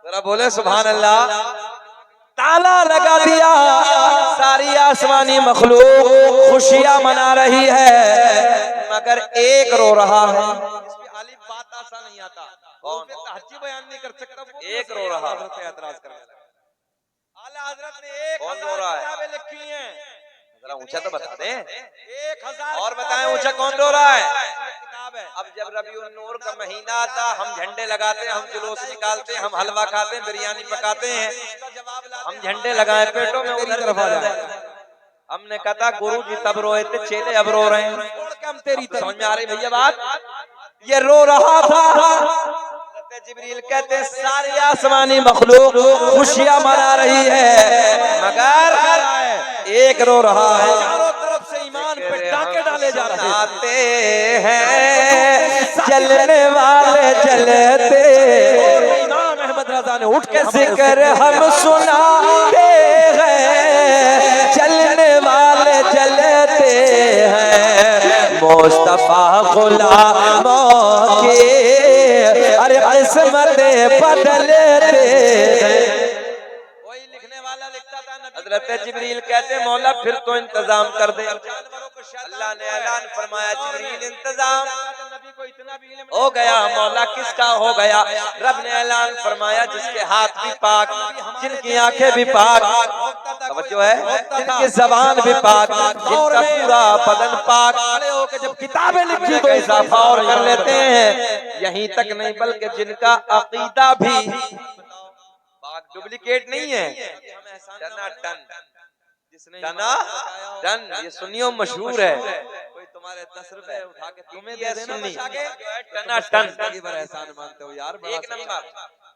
जरा बोले सुभान अल्लाह। ताला लगा दिया। सारी आसमानी मखलूक खुशियां मना रही है, मगर एक रो रहा है। बात आसान नहीं आता, बयान नहीं कर सकता। एक रो रहा है। एतराज करने लगा। आला हजरत ने एक रो रहा है लिखी है, जरा ऊंचा तो बता दें। 1000 और बताएं ऊंचा कौन रो रहा है? अब जब रबीउन नूर का महीना आता, हम झंडे लगाते हैं, हम जुलूस निकालते हैं, हम हलवा खाते हैं, बिरयानी पकाते हैं, हम झंडे लगाए पेटों में, उधर तरफ आ जाए। हमने कहा था गुरु जी तब रोए थे, चेले अब रो रहे हैं। हम तेरी समझ में आ रही भैया बात? ये रो रहा था। जिब्रील कहते हैं सारी आसमानी मखलूक खुशियां मना रही है, मगर एक रो रहा है। चारों तरफ से ईमान पे टाके डाले जा रहे हैं, चलने वाले चलते। इमाम अहमद रजा ने उठ के जिक्र हम सुनाते हैं, चलने वाले चलते हैं, मुस्तफा गुलामों के अरे किस्मत बदलते। वही लिखने वाला लिखता था। हजरत जिब्रील कहते मौला फिर तो इंतजाम कर दे। अल्लाह ने ऐलान फरमाया जिब्रील इंतजाम हो गया। मौला किसका हो गया? रब ने ऐलान फरमाया जिसके हाथ भी पाक, जिनकी आंखें भी पाक, तवज्जो है, जिनकी ज़बान भी पाक, जिनका पूरा बदन पाक। जब किताबें लिखी तो इजाफा और कर लेते हैं। यहीं तक नहीं बल्कि जिनका अकीदा भी पाक, डुप्लीकेट नहीं है, टन। ये सुन्नियों मशहूर है। कोई तुम्हारे 10 रुपए उठा के तुम्हें दे देना, एहसान मानते हो यार। एक नंबर।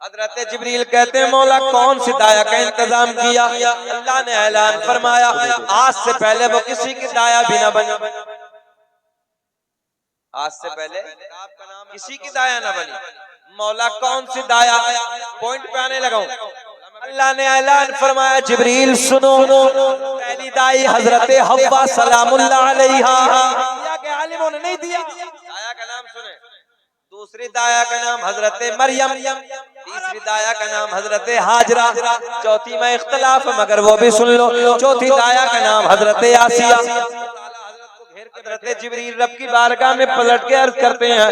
हजरत जिब्रील कहते हैं मौला कौन सी दाया का इंतजाम किया? अल्लाह ने ऐलान फरमाया आज से पहले वो किसी की दाया भी न बनी। आज से पहले किसी की दाया न बनी। मौला कौन सी दाया? पॉइंट पे आने लगा हूं। अल्लाह ने ऐलान फरमाया जिब्रील सुनो, पहली दाई हजरत हव्वा सलामुल्लाह अलैहा के आलिमों ने नहीं दिया। दाया का नाम सुने। दूसरी दाया का नाम हजरत मरियम, तीसरी दाया का नाम हजरत हाजरा, चौथी में इख्तलाफ मगर वो भी सुन लो, चौथी दाया का नाम हजरत आसिया। हजरत जिब्रील रब की बारगाह में पलट के अर्ज करते हैं,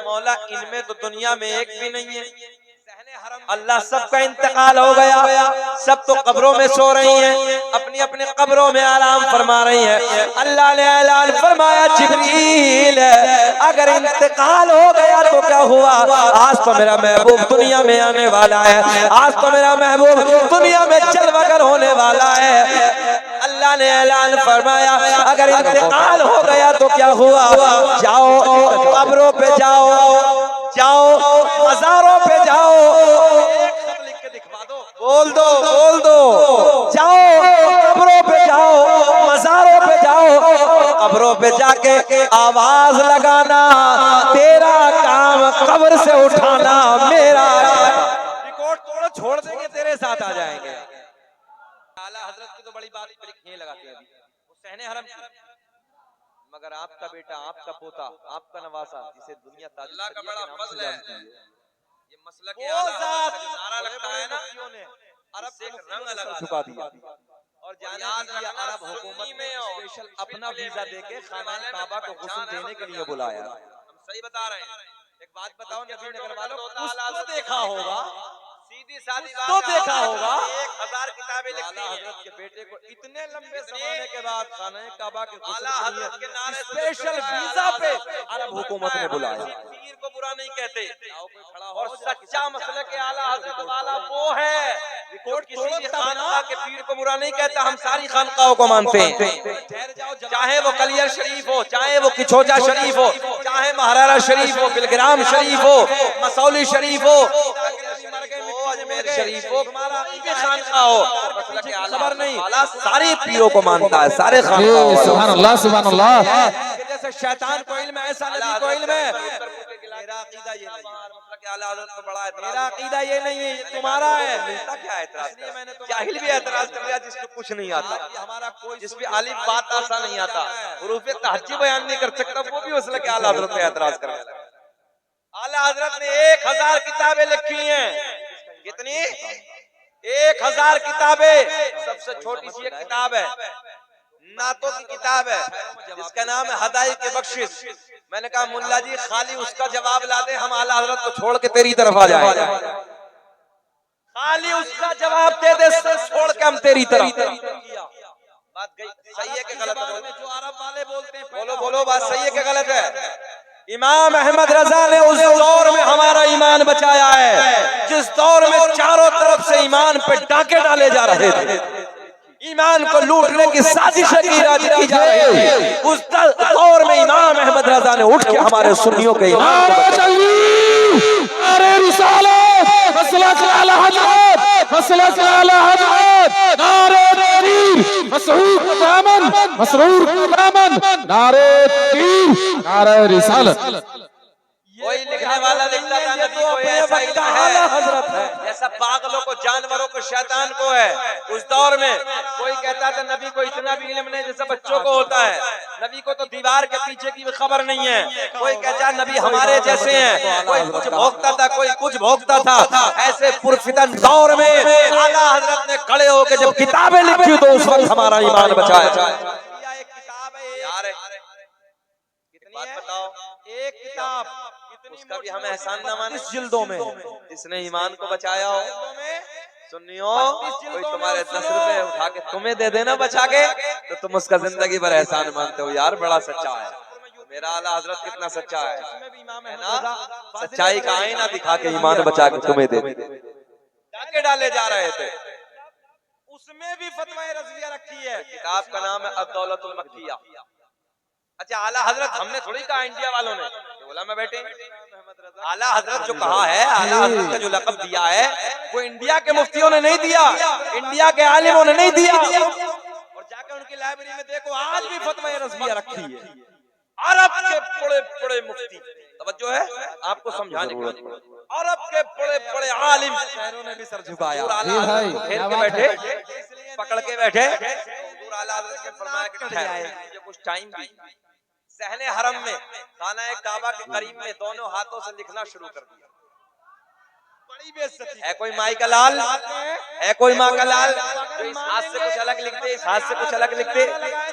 मौला इनमें तो दुनिया में एक भी नहीं है। अल्लाह सबका इंतकाल हो गया, सब तो कब्रों में सो रही हैं, अपनी अपनी कब्रों में आराम फरमा रही हैं। अल्लाह ने ऐलान फरमाया, जिब्रील अगर इंतकाल हो गया तो क्या हुआ, आज तो मेरा महबूब दुनिया में आने वाला है, आज तो मेरा महबूब दुनिया में चल बगर होने वाला है। अल्लाह ने ऐलान फरमाया, अगर इंतकाल हो गया तो क्या हुआ, जाओ कब्रों पे जाओ, जाओ मज़ारों पे जाओ, लिख के दिखवा दो, बोल दो, जाओ कब्रों पे जाओ, मज़ारों पे जाओ, कब्रों पे जाके आवाज लगाना, तेरा काम कब्र से उठाना मेरा। रिकॉर्ड तोड़ छोड़ देंगे, तेरे साथ आ जाएंगे। आला हजरत की तो बड़ी बात नहीं लगाते हैं, वो सहने हरम की, मगर आपका बेटा, आपका पोता, आपका नवासा, जिसे दुनिया अल्लाह का बड़ा फज़ल है, ये मसला के नारा लगता है ना, अरब से रंग लगा झुका दिया। और जाने दीजिए अरब हुकूमत में स्पेशल अपना वीजा देके खाना काबा को गुस्ल देने के लिए बुलाया। हम सही बता रहे हैं। एक बात बताओ, नबी नगर वालों, कुछ तो देखा होगा, सीधी सादी बात तो देखा होगा, 1000 किताबें लिखी हैं हजरत के बेटे को इतने लंबे जमाने के बाद खाना काबा के स्पेशल वीजा पे अरब हुकूमत ने बुलाया। पीर को बुरा नहीं कहते, और सच्चा मसले के आला हजरत वाला वो है, रिकॉर्ड किसी भी खानका के पीर को बुरा नहीं कहता, हम सारी खानकाओं को मानते हैं, चाहे वो कलियर शरीफ हो, चाहे वो किछोजा शरीफ हो, चाहे महारारा शरीफ हो, बिलग्राम शरीफ हो, मसौली शरीफ हो, अजमेर शरीफ हो, खानका हो, खबर नहीं, सारे पीरों को मानता है, सारे खानका। सुभान अल्लाह, सुभान अल्लाह। जैसे शैतान को इल्म है, ऐसा नबी को इल्म है। मेरा अकीदा ये नहीं है, मेरा अकीदा ये नहीं है, तुम्हारा है। क्या एतराज, जाहिल भी एतराज कर रहा, जिसको कुछ नहीं आता, हमारा कोई जिस भी आलिम बात आसा नहीं आता, हुरूफ तहज्जी बयान नहीं कर सकता, वो भी उसने के आला हजरत पे एतराज कर रहा है। आला हजरत ने 1000 किताबें लिखी हैं। कितनी? 1000 किताबें। सबसे छोटी सी एक किताब है, नातों की किताब है, जिसका नाम है हदाई के बख्शिश। मैंने कहा मुल्ला जी खाली उसका जवाब ला दे, हम आला हजरत को छोड़ के तेरी तरफ आ जाएंगे। खाली उसका जवाब दे दे, छोड़ के हम तेरी तरफ। बात गई, सही है कि गलत है? जो अरब वाले बोलते हैं, बोलो बोलो, बात सही है कि गलत है? इमाम अहमद रजा ने उस दौर में हमारा ईमान बचाया है, जिस दौर में चारों तरफ से ईमान पे डाके डाले जा रहे थे, ईमान को लूटने की साजिशें की जा रही थी, उस दौर में इमाम अहमद रजा ने उठ के हमारे सुन्नियों के ईमान को कोई लिखने वाला लिखता था नबी को ऐसा इल्म है जैसा पागलों को, जानवरों को, शैतान को है। उस दौर में कोई कहता था नबी को इतना भी इल्म नहीं जैसा बच्चों को होता है, नबी को तो दीवार के पीछे की भी खबर नहीं है। कोई कहता नबी हमारे जैसे हैं, कोई कुछ भोगता था, कोई कुछ भोगता था। ऐसे पुरफितन दौर में आला हजरत ने खड़े होकर जब किताबें लिखी तो उस वक्त हमारा ईमान बचाया। एक किताब है यार, कितनी है बताओ? एक किताब, उसका भी हम एहसान न माने। 30 जिल्दों में जिसने ईमान को बचाया हो, सुनियो, कोई तुम्हारे 10 रुपए उठा के तुम्हें दे देना बचा के, तो तुम उसका जिंदगी भर एहसान मानते हो। यार बड़ा सच्चा है मेरा आला हजरत, कितना सच्चा है ना, सच्चाई का आईना दिखा के ईमान बचा के तुम्हें दे डाके डाले जा रहे थे। उसमें भी फतवा रज़विया रखी है, किताब का नाम है अद-दौलतुल मक्किया। अच्छा, आला हजरत हमने थोड़ी कहा, इंडिया वालों ने बोला मैं बैठे। आला हजरत जो कहा है, आला हजरत का जो लक़ब दिया है, वो इंडिया के मुफ्तियों ने नहीं दिया, इंडिया के आलिमों ने नहीं दिया। और जाकर उनकी लाइब्रेरी में देखो, आज भी फतवा रज़विया रखी है। अरब के बड़े बड़े मुफ्ती, तवज्जो है आपको समझाने के लिए, अरब के बड़े बड़े आलिम शहरों ने भी सर झुकाया, घेर के बैठे, पकड़ के बैठे। आला हजरत ने फरमाया कि मुझे कुछ टाइम दी, सहने हरम में खाना काबा के करीब में दोनों हाथों से लिखना शुरू कर दिया। बड़ी बेइज्जती है। कोई माई का लाल है, कोई माँ का लाल, जो इस हाथ से कुछ अलग लिखते, इस हाथ से कुछ अलग लिखते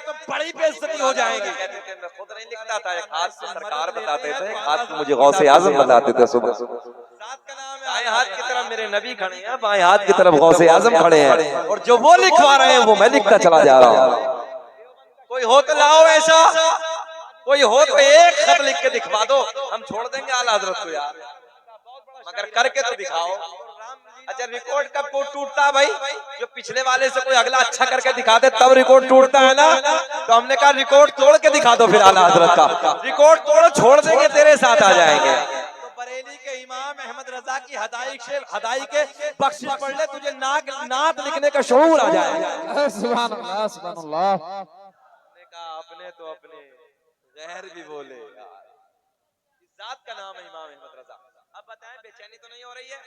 तो बड़ी बेइज्जती हो जाएगी। कहते थे मैं खुद नहीं लिखता था, एक हाथ से सरकार बताते थे, एक हाथ से मुझे गौसे आजम बताते थे। सुबह दाएं हाथ की तरफ मेरे नबी खड़े हैं, बाएं हाथ की तरफ गौसे आजम खड़े हैं, और जो वो लिखवा रहे हैं वो मैं लिखता चला जा रहा हूँ। कोई हो तो लाओ ऐसा, कोई हो तो एक खत लिख के दिखवा दो, हम छोड़ देंगे आला हजरत को यार, मगर करके तो दिखाओ। अच्छा रिकॉर्ड कब को टूटता भाई? जो पिछले वाले से कोई अगला अच्छा करके दिखा दे तब रिकॉर्ड टूटता है ना। तो हमने कहा रिकॉर्ड तोड़ के दिखा दो फिर आला हजरत का, रिकॉर्ड तोड़ो, छोड़ देंगे, तेरे साथ आ जाएंगे। तो बरेली के इमाम अहमद रजा की हदाई के बख्शिश पढ़ ले, तुझे नात लिखने का शऊर आ जाएगा। सुभान अल्लाह, सुभान अल्लाह। अपने तो अपने गैर भी बोले यार, इस जात का नाम है इमाम अहमद रजा। अब बताएं बेचैनी तो नहीं हो रही है?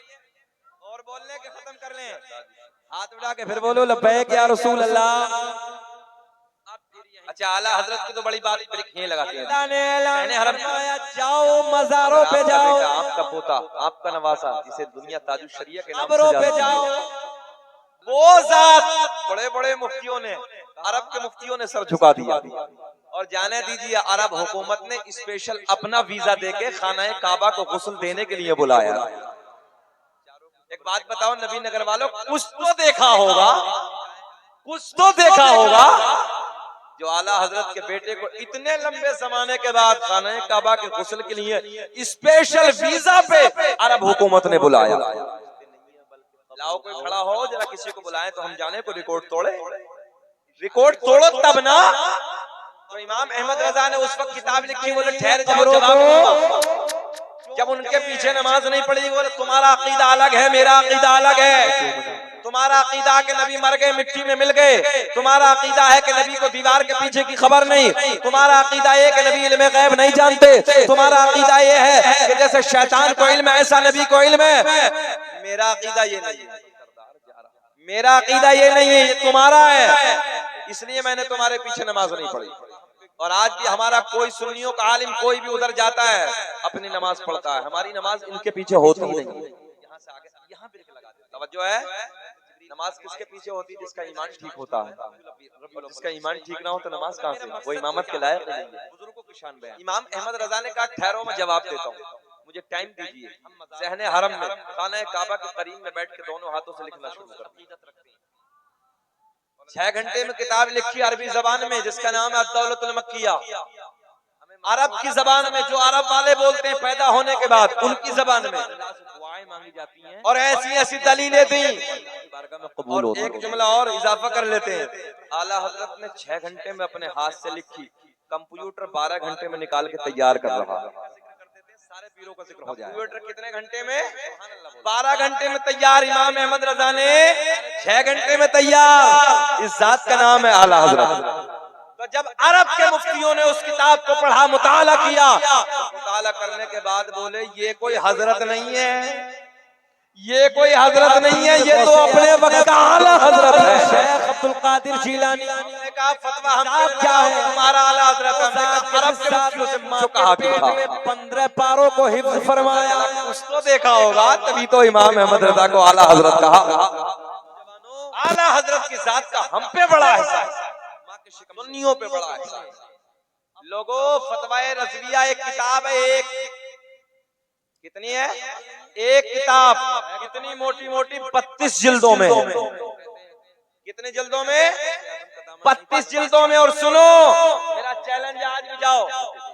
और बोलने के खत्म कर लें, हाथ उठा के फिर बोलो लब्बैक या रसूल अल्लाह। अच्छा आला हजरत की तो बड़ी बात खींच लगाते हैं, जाओ मज़ारों पे जाओ, आपका पोता, आपका नवासा, जिसे दुनिया ताजुल शरिया के नाम से जाओ, वो जात बड़े बड़े मुफ्तियों ने, अरब के मुफ्तियों ने सर झुका दिया। और जाने दीजिए अरब हुकूमत ने स्पेशल अपना वीजा देके खाना काबा को गुस्ल देने के लिए बुलाया। एक बात बताओ नबी नगर वालों, कुछ तो देखा होगा, कुछ तो देखा होगा जो आला हजरत के बेटे को इतने लंबे जमाने के बाद खाना काबा के गुस्ल के लिए स्पेशल वीजा पे अरब हुकूमत ने बुलाया। लाओ कोई खड़ा हो जरा, किसी को बुलाए तो हम जाने को रिकॉर्ड तोड़े, रिकॉर्ड तोड़ो तब ना। तो इमाम अहमद रजा ने उस वक्त किताब लिखी, बोले ठहर जब उनके पीछे नमाज नहीं पड़ी, बोले तुम्हारा अकीदा अलग है, मेरा अकीदा अलग है। तुम्हारा अकीदा है कि नबी मर गए, मिट्टी में मिल गए, तुम्हारा अकीदा है कि नबी को दीवार के पीछे की खबर नहीं, तुम्हारा अकीदा ये कि नबी इल्म गैब नहीं जानते, तुम्हारा अकीदा ये है कि जैसे शैतान को इल्म है ऐसा नबी को इल्म है। मेरा अकीदा ये नहीं है, मेरा अकीदा ये नहीं है, ये तुम्हारा है, इसलिए मैंने तुम्हारे पीछे नमाज नहीं पढ़ी। और आज भी हमारा कोई सुन्नियों का आलिम कोई भी उधर जाता है अपनी नमाज पढ़ता है, हमारी नमाज इनके पीछे होती ही नहीं। यहाँ से आगे यहाँ ब्रेक लगा दे, तवज्जो है। नमाज किसके पीछे होती है? जिसका ईमान ठीक होता है, और जिसका ईमान ठीक ना हो तो नमाज कहाँ से? वो इमामत के लायक नहीं है। बुजुर्गों की शान बयान। इमाम अहमद रजा ने कहा ठहरो मैं जवाब देता हूँ, मुझे टाइम दीजिए। सहने हरम में खाना काबा के करीब में बैठ के दोनों हाथों से लिखना शुरू कर दिया। 6 घंटे में किताब लिखी अरबी जबान में, जिसका नाम है अद-दौलतुल मक्किया। अरब की जबान में, जो अरब वाले बोलते हैं पैदा होने के बाद, उनकी जबान में दुआएं मांगी जाती हैं, और ऐसी ऐसी दलीलें दी। और एक जुमला और इजाफा कर लेते हैं, आला हजरत ने 6 घंटे में अपने हाथ से लिखी, कंप्यूटर 12 घंटे में निकाल के तैयार कर रहा है। सारे पीरों का जिक्र हो जाए। कंप्यूटर कितने घंटे में? 12 घंटे में तैयार। इमाम अहमद रजा ने 6 घंटे में तैयार। इस जात का नाम है आला हजरत। तो जब अरब के मुफ्तियों ने उस किताब को पढ़ा, मुताला किया, मुताला करने के बाद बोले ये कोई हजरत नहीं है, ये कोई हजरत नहीं है, ये तो अपने वक्त का आला हजरत है, शेख अब्दुल कादिर जिलानी ने कहा फतवा हम क्या है, हमारा आला हजरत है। अरब के मुफ्तियों से जो कहा भी था, 15 पारों को हिफ्ज फरमाया, कुछ तो देखा होगा, तभी तो इमाम अहमद रजा को आला हजरत कहा। आला हजरत की जात का हम पे बड़ा हिस्सा है, सुन्नियों पे बड़ा हिस्सा है। लोगों फतवाए रज़विया एक किताब है, एक कितनी है? एक किताब कितनी मोटी मोटी 32 जिल्दों में, कितने जिल्दों में? 32 जिल्दों में। और सुनो मेरा चैलेंज, आज भी जाओ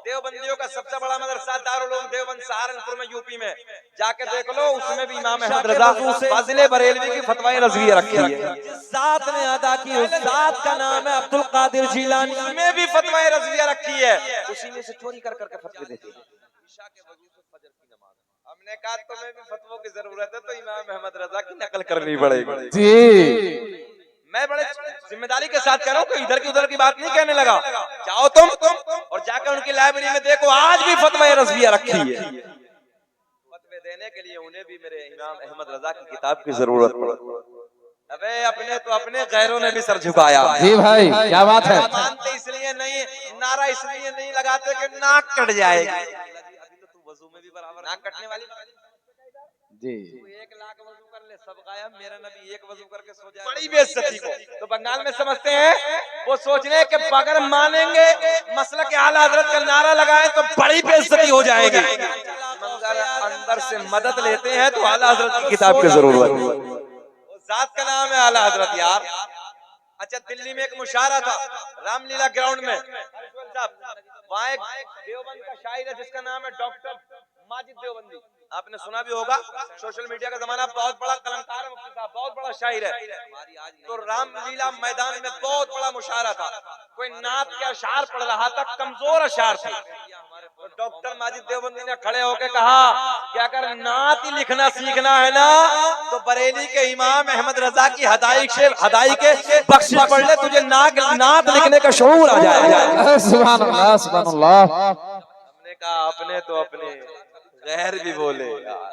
देवबंदियों का सबसे बड़ा मदरसा दारुल उलूम देवबंद सहारनपुर में यूपी में, जाके देख लो, उसमें भी इमाम अहमद रजा फाजिले बरेलवी की फतवाए रज़विया रखी है। जिस जात ने अदा की उस जात का नाम है अब्दुल कादिर जिलानी, उसमें भी फतवाए रज़विया रखी है, उसी में से चोरी कर करके फतवे देते हैं। हमने कहा तुम्हें भी फतवों की जरूरत है तो इमाम अहमद रजा की नकल करनी पड़ेगी जी। मैं बड़े जिम्मेदारी के साथ कह रहा हूँ, कोई इधर की उधर की बात नहीं कहने लगा। जाओ तुम और जाकर उनकी लाइब्रेरी में देखो, आज भी फतवा रज़विया रखी है। फतवे देने के लिए उन्हें भी मेरे इमाम अहमद रजा की किताब की जरूरत पड़ती। अबे अपने तो अपने, गैरों ने भी सर झुकाया। जी भाई क्या बात है। मानते इसलिए नहीं, नारा इसलिए नहीं लगाते कि नाक कट जाएगी। अभी तो तू वजू में भी बराबर नाक कटने वाली जी तू 1 लाख वजू कर ले सब गायब, मेरा नबी 1 वजू करके सो जाए। बड़ी बेइज्जती को तो बंगाल में समझते हैं, वो सोच रहे हैं कि अगर मानेंगे मसला के आला हजरत का नारा लगाए तो बड़ी बेइज्जती हो जाएगी, मगर अंदर से मदद लेते हैं तो आला हजरत की किताब की जरूरत है। जात का नाम है आला हजरत यार। अच्छा दिल्ली में एक मुशायरा था रामलीला ग्राउंड में, वहाँ एक देवबंद का शायर है जिसका नाम है डॉक्टर माजिद देवबंदी, आपने सुना भी होगा, सोशल मीडिया का जमाना, बहुत बड़ा कलमकार है मुफ्ती साहब, बहुत बड़ा शायर है। तो रामलीला मैदान में बहुत बड़ा मुशायरा था, कोई नात के अशार पढ़ रहा था, कमजोर अशार थे। तो डॉक्टर माजिद देवबंदी ने खड़े होकर कहा कि अगर नात ही लिखना सीखना है ना तो बरेली के इमाम अहमद रजा की हदाई के बख्शिश पढ़ ले, तुझे नात लिखने का शऊर आ जाएगा। सुभान अल्लाह सुभान अल्लाह। हमने कहा अपने तो अपने, गैर भी बोले यार।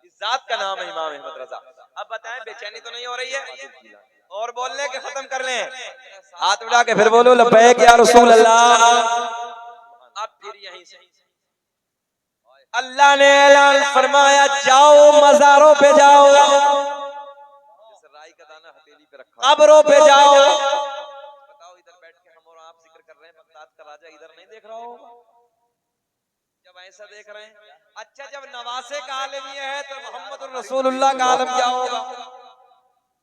इस जात का नाम है इमाम अहमद रजा। अब बताएं बेचैनी तो नहीं हो रही है? और बोलने के खत्म कर लें, हाथ उठा के फिर बोलो लब्बैक या रसूल अल्लाह। अब फिर यहीं से अल्लाह ने ऐलान फरमाया जाओ मज़ारों पे जाओ, राई का दाना हथेली पे रखा, कब्रों पे जाओ। बताओ इधर बैठ के हम और आप जिक्र कर रहे हैं, बगदाद का राजा इधर नहीं देख रहा होगा जब ऐसा देख रहे हैं। अच्छा जब नवासे का आलम ये है तो मोहम्मद रसूलुल्लाह का आलम क्या होगा?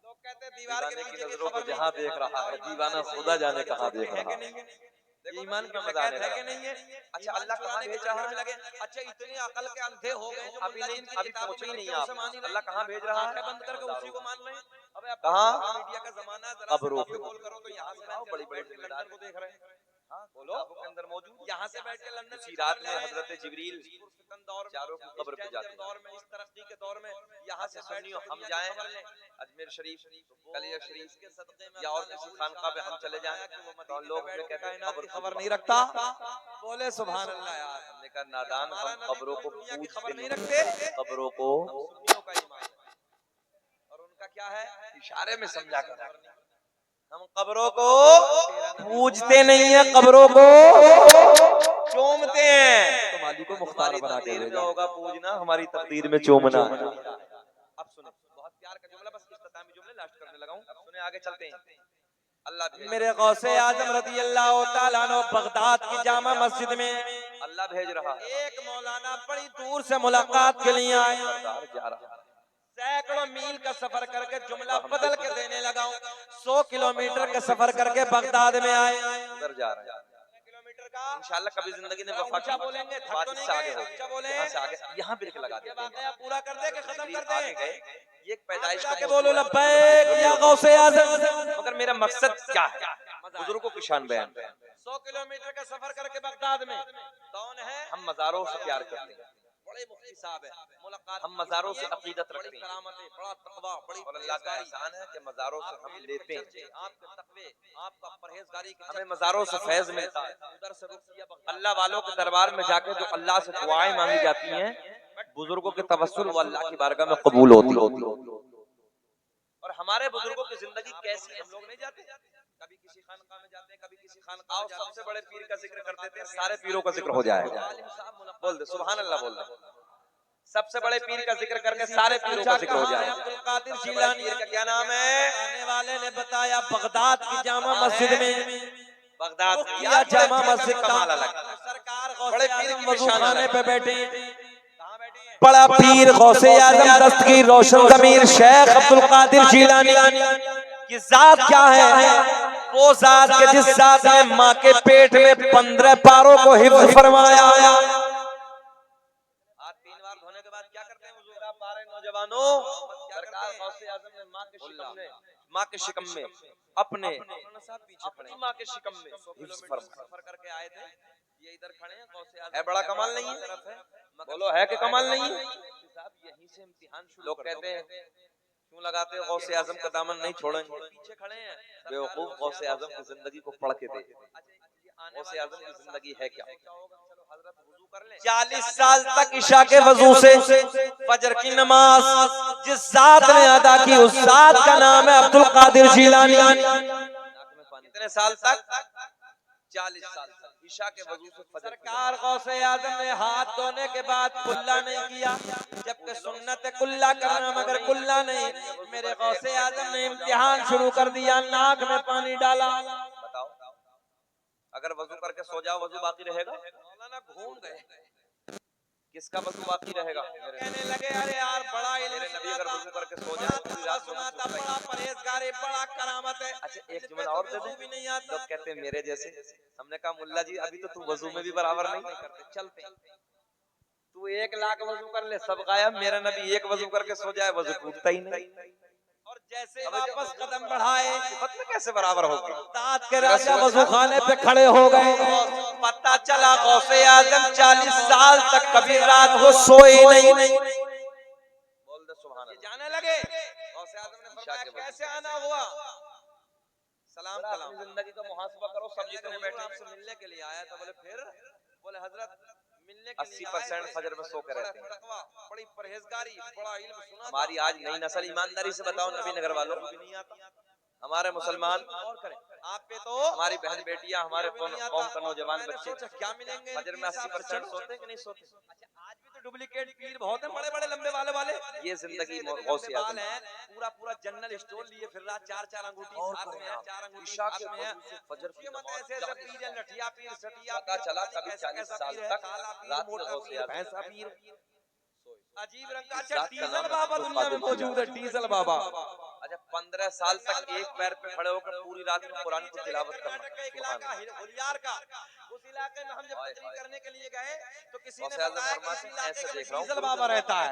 लोग कहते हैं दीवार के नीचे की खबर जहां देख रहा है दीवाना खुदा जाने कहां देख रहा है। ईमान का मजाक है कि नहीं है? अच्छा अल्लाह कहां भेज रहा है? लगे अच्छा इतनी अकल के अंधे हो गए, अभी पहुंचे ही नहीं आप, अल्लाह कहां भेज रहा है? बंद करके उसी को मान रहे हैं। अबे कहां? मीडिया का जमाना है, जरा कब्रों पे बोल करो तो यहां से आओ, बड़ी-बड़ी जिम्मेदार को देख रहे हैं। हाँ बोलो के अंदर मौजूद, यहाँ से बैठ के लंदन उसी रात में हजरत जिब्रील चारों की कब्र पे जाते हैं। दौर में इस तरक्की के दौर में यहाँ से सुनियो हम जाएं अजमेर शरीफ, कलिया शरीफ के सदक़े में या और किसी खानका पे हम चले जाएं तो लोग हमें कहते हैं खबर नहीं रखता, बोले सुभान अल्लाह यार। हमने कहा नादान, हम कब्रों को खबर नहीं रखते, कब्रों को का ईमान और उनका क्या है इशारे में समझा कर। हम कब्रों को पूजते नहीं है, कब्रों को चूमते हैं। तो मालिक को मुख्तार बना के भेजा होगा, पूजना हमारी तकदीर में चूमना है। अब सुने बहुत प्यार का जुमला, बस इख्तितामी जुमले लास्ट करने लगा हूं, सुने आगे चलते हैं। अल्लाह मेरे गौसे आजम रज़ी अल्लाह तआला अन्हु बगदाद की जामा मस्जिद में अल्लाह भेज रहा है। एक मौलाना बड़ी दूर से मुलाकात के लिए आए, जा रहा है, सैकड़ों मील का सफर करके, जुमला बदल के देने लगा हूं, 100 किलोमीटर का सफर करके बगदाद में आए। उधर जा रहे हैं किलोमीटर का, इंशाल्लाह कभी जिंदगी में वफा क्या बोलेंगे, बात इससे आगे होगी, क्या बोले यहाँ से आगे यहाँ ब्रेक लगा देते हैं, पूरा कर दे के खत्म कर दे। ये एक पैदाइश का बोलो लब्बैक या गौसे आज़म, मगर मेरा मकसद क्या है, बुजुर्गों की शान बयान। 100 किलोमीटर का सफर करके बगदाद में कौन है, हम मज़ारों से प्यार करते हैं, बड़े मुफ्ती साहब है, मुलाकात हम मज़ारों से अकीदत रखते हैं, बड़ा तकवा, बड़ी और अल्लाह का एहसान है कि मज़ारों से हम लेते हैं, आपके तकवे, आपका परहेजगारी, हमें मज़ारों से फैज मिलता है। उधर से अल्लाह वालों के दरबार में जाके जो अल्लाह से दुआएं मांगी जाती हैं, बुजुर्गों के तवस्सुल वो अल्लाह की बारगाह में कबूल होती। और हमारे बुजुर्गों की जिंदगी कैसी, हम लोग नहीं जाते, कभी किसी खानका में जाते हैं, कभी किसी खानका में, सबसे बड़े पीर का जिक्र कर देते हैं, सारे पीरों का जिक्र हो जाएगा। बोल दे सुभान अल्लाह, बोल दे सबसे बड़े पीर का जिक्र करके सारे पीरों का जिक्र हो जाएगा। अब्दुल कादिर जिलानी का क्या नाम है, आने वाले ने बताया बगदाद की जामा मस्जिद में, बगदाद की जामा मस्जिद कमाल अलग, सरकार बड़े पीर की निशाने पे बैठे, बड़ा पीर गौसे आज़म दस्तगीर रोशन ज़मीर शेख अब्दुल कादिर जिलानी की जात क्या है, वो जात के जिस जात ने माँ के पेट में 15 पारों को हिफ्ज़ फरमाया। आज 3 बार धोने के बाद क्या करते हैं हुजूर, पारे नौजवानों, सरकार गौसे आज़म ने माँ के शिकम में अपने पीछे खड़े माँ के शिकम में हिफ्ज़ फरमाया करके आए थे। ये इधर खड़े हैं गौसे आज़म, है बड़ा कमाल नहीं है, बोलो है कि कमाल नहीं है साहब। यहीं से इम्तिहान शुरू, लोग कहते हैं क्यों लगाते हो गौसे आज़म का दामन नहीं छोड़ेंगे, पीछे खड़े हैं बेवकूफ, गौसे आज़म की जिंदगी को पढ़ के देख, गौसे आज़म की जिंदगी है क्या। 40 साल तक ईशा के वजू से फजर की नमाज जिस जात ने अदा की उस जात का नाम है अब्दुल कादिर जिलानी। कितने साल तक? 40 साल तक ईशा के वजू से फजर। सरकार गौसे आजम ने हाथ धोने के बाद कुल्ला नहीं किया, जबकि सुन्नत है कुल्ला करना, मगर कुल्ला नहीं। मेरे गौसे आजम ने इम्तिहान शुरू कर दिया, नाक में पानी डाला। बताओ, अगर वजू करके सो जाओ वजू बाकी रहेगा? घूम गए, किसका वजू बाकी रहेगा? कहने लगे अरे यार बड़ा मेरे नबी अगर वजू करके सो जाए पूरी रात सुनाता, बड़ा परहेजगार है, बड़ा करामत है। अच्छा एक जुमला और दे दूं, भी नहीं आता। लोग कहते हैं मेरे जैसे। हमने कहा मुल्ला जी अभी तो तू वजू में भी बराबर नहीं करते, चलते तू 1 लाख वजू कर ले सब गायब, मेरा नबी एक वजू करके सो जाए वजू टूटता ही नहीं। और जैसे वापस कदम बढ़ाए में कैसे बराबर होगी? दाद के राजा वजू खाने पे खड़े हो गए। पता चला गौसे आजम 40 साल तक कभी रात को सोए नहीं। बोल दे सुभान अल्लाह। जाने लगे गौसे आजम ने फरमाया कैसे आना हुआ? सलाम कलाम, जिंदगी का मुहासबा करो। सब जितने बैठे आपसे मिलने के लिए आया था। बोले फिर? बोले हजरत मिलने के 80% फजर में सो कर रहते हैं, बड़ी परहेजगारी, बड़ा इल्म सुना। हमारी आज नई नस्ल ईमानदारी से बताओ नबी नगर वालों, हमारे मुसलमान आप पे तो हमारी बहन बेटियां, हमारे कौम का नौजवान बच्चे क्या मिलेंगे? फजर में 80% सोते कि नहीं सोते? आज भी तो डुप्लीकेट पीर बहुत हैं, बड़े बड़े लंबे वाले। ये जिंदगी गौसे आजम है, पूरा जनरल स्टोर लिए फिर रहा, 4 अंगूठी हाथ में है, 4 अंगूठी हाथ में है। फजर की नमाज ऐसे पीर है, लठिया पीर, सटिया पता चला कभी 40 साल तक रात में गौसे आजम भैंसा पीर, अजीब रंग का। अच्छा डीजल बाबा दुनिया में मौजूद है, डीजल बाबा। अच्छा 15 साल तक एक पैर पे खड़े होकर पूरी रात में कुरान की तिलावत करना। हुलियार का उस इलाके में हम जब तकरीर करने के लिए गए तो किसी ने बताया कि इस इलाके में डीजल बाबा रहता है।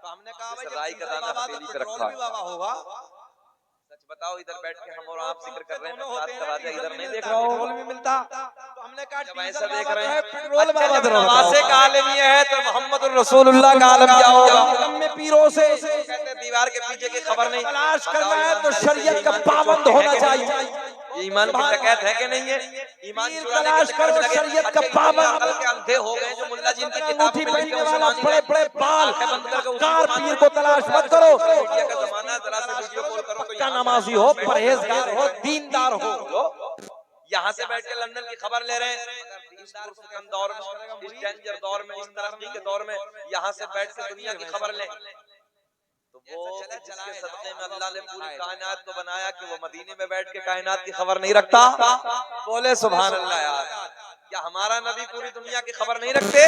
तो हमने कहा भाई राई का दाना हथेली पे रखा है, बाबा होगा। सच बताओ, इधर बैठ के हम और आप जिक्र कर रहे हैं, इधर नहीं देख रहा हूं, पेट्रोल भी मिलता। तो हमने कहा जब ऐसा देख रहे हैं पेट्रोल बाबा नवासे का आलम ये है तो मोहम्मद रसूलुल्लाह का आलम क्या होगा? में पीरों से कहते दीवार के पीछे की खबर नहीं तलाश करना है तो शरीयत का पाबंद होना चाहिए। ईमान की डकैत है कि नहीं है? ईमान तलाश करो, शरीयत का पाबंद। अंधे हो गए जो मुल्ला जी इनकी किताब पढ़ने वाला, बड़े बाल कार पीर को तलाश मत करो। मीडिया का जमाना, जरा सा वीडियो कॉल करो तो क्या नमाजी हो, परहेजगार हो, दीनदार हो, यहाँ से बैठ के लंदन की खबर ले रहे हैं। दौर में, इस डेंजर दौर में, इस तरक्की के दौर में यहाँ से बैठ के दुनिया की खबर ले, तो वो जिसके सदक़े में अल्लाह ने पूरी कायनात को बनाया कि वो मदीने में बैठ के कायनात की खबर नहीं रखता। बोले सुभान अल्लाह। यार क्या हमारा नबी पूरी दुनिया की खबर नहीं रखते?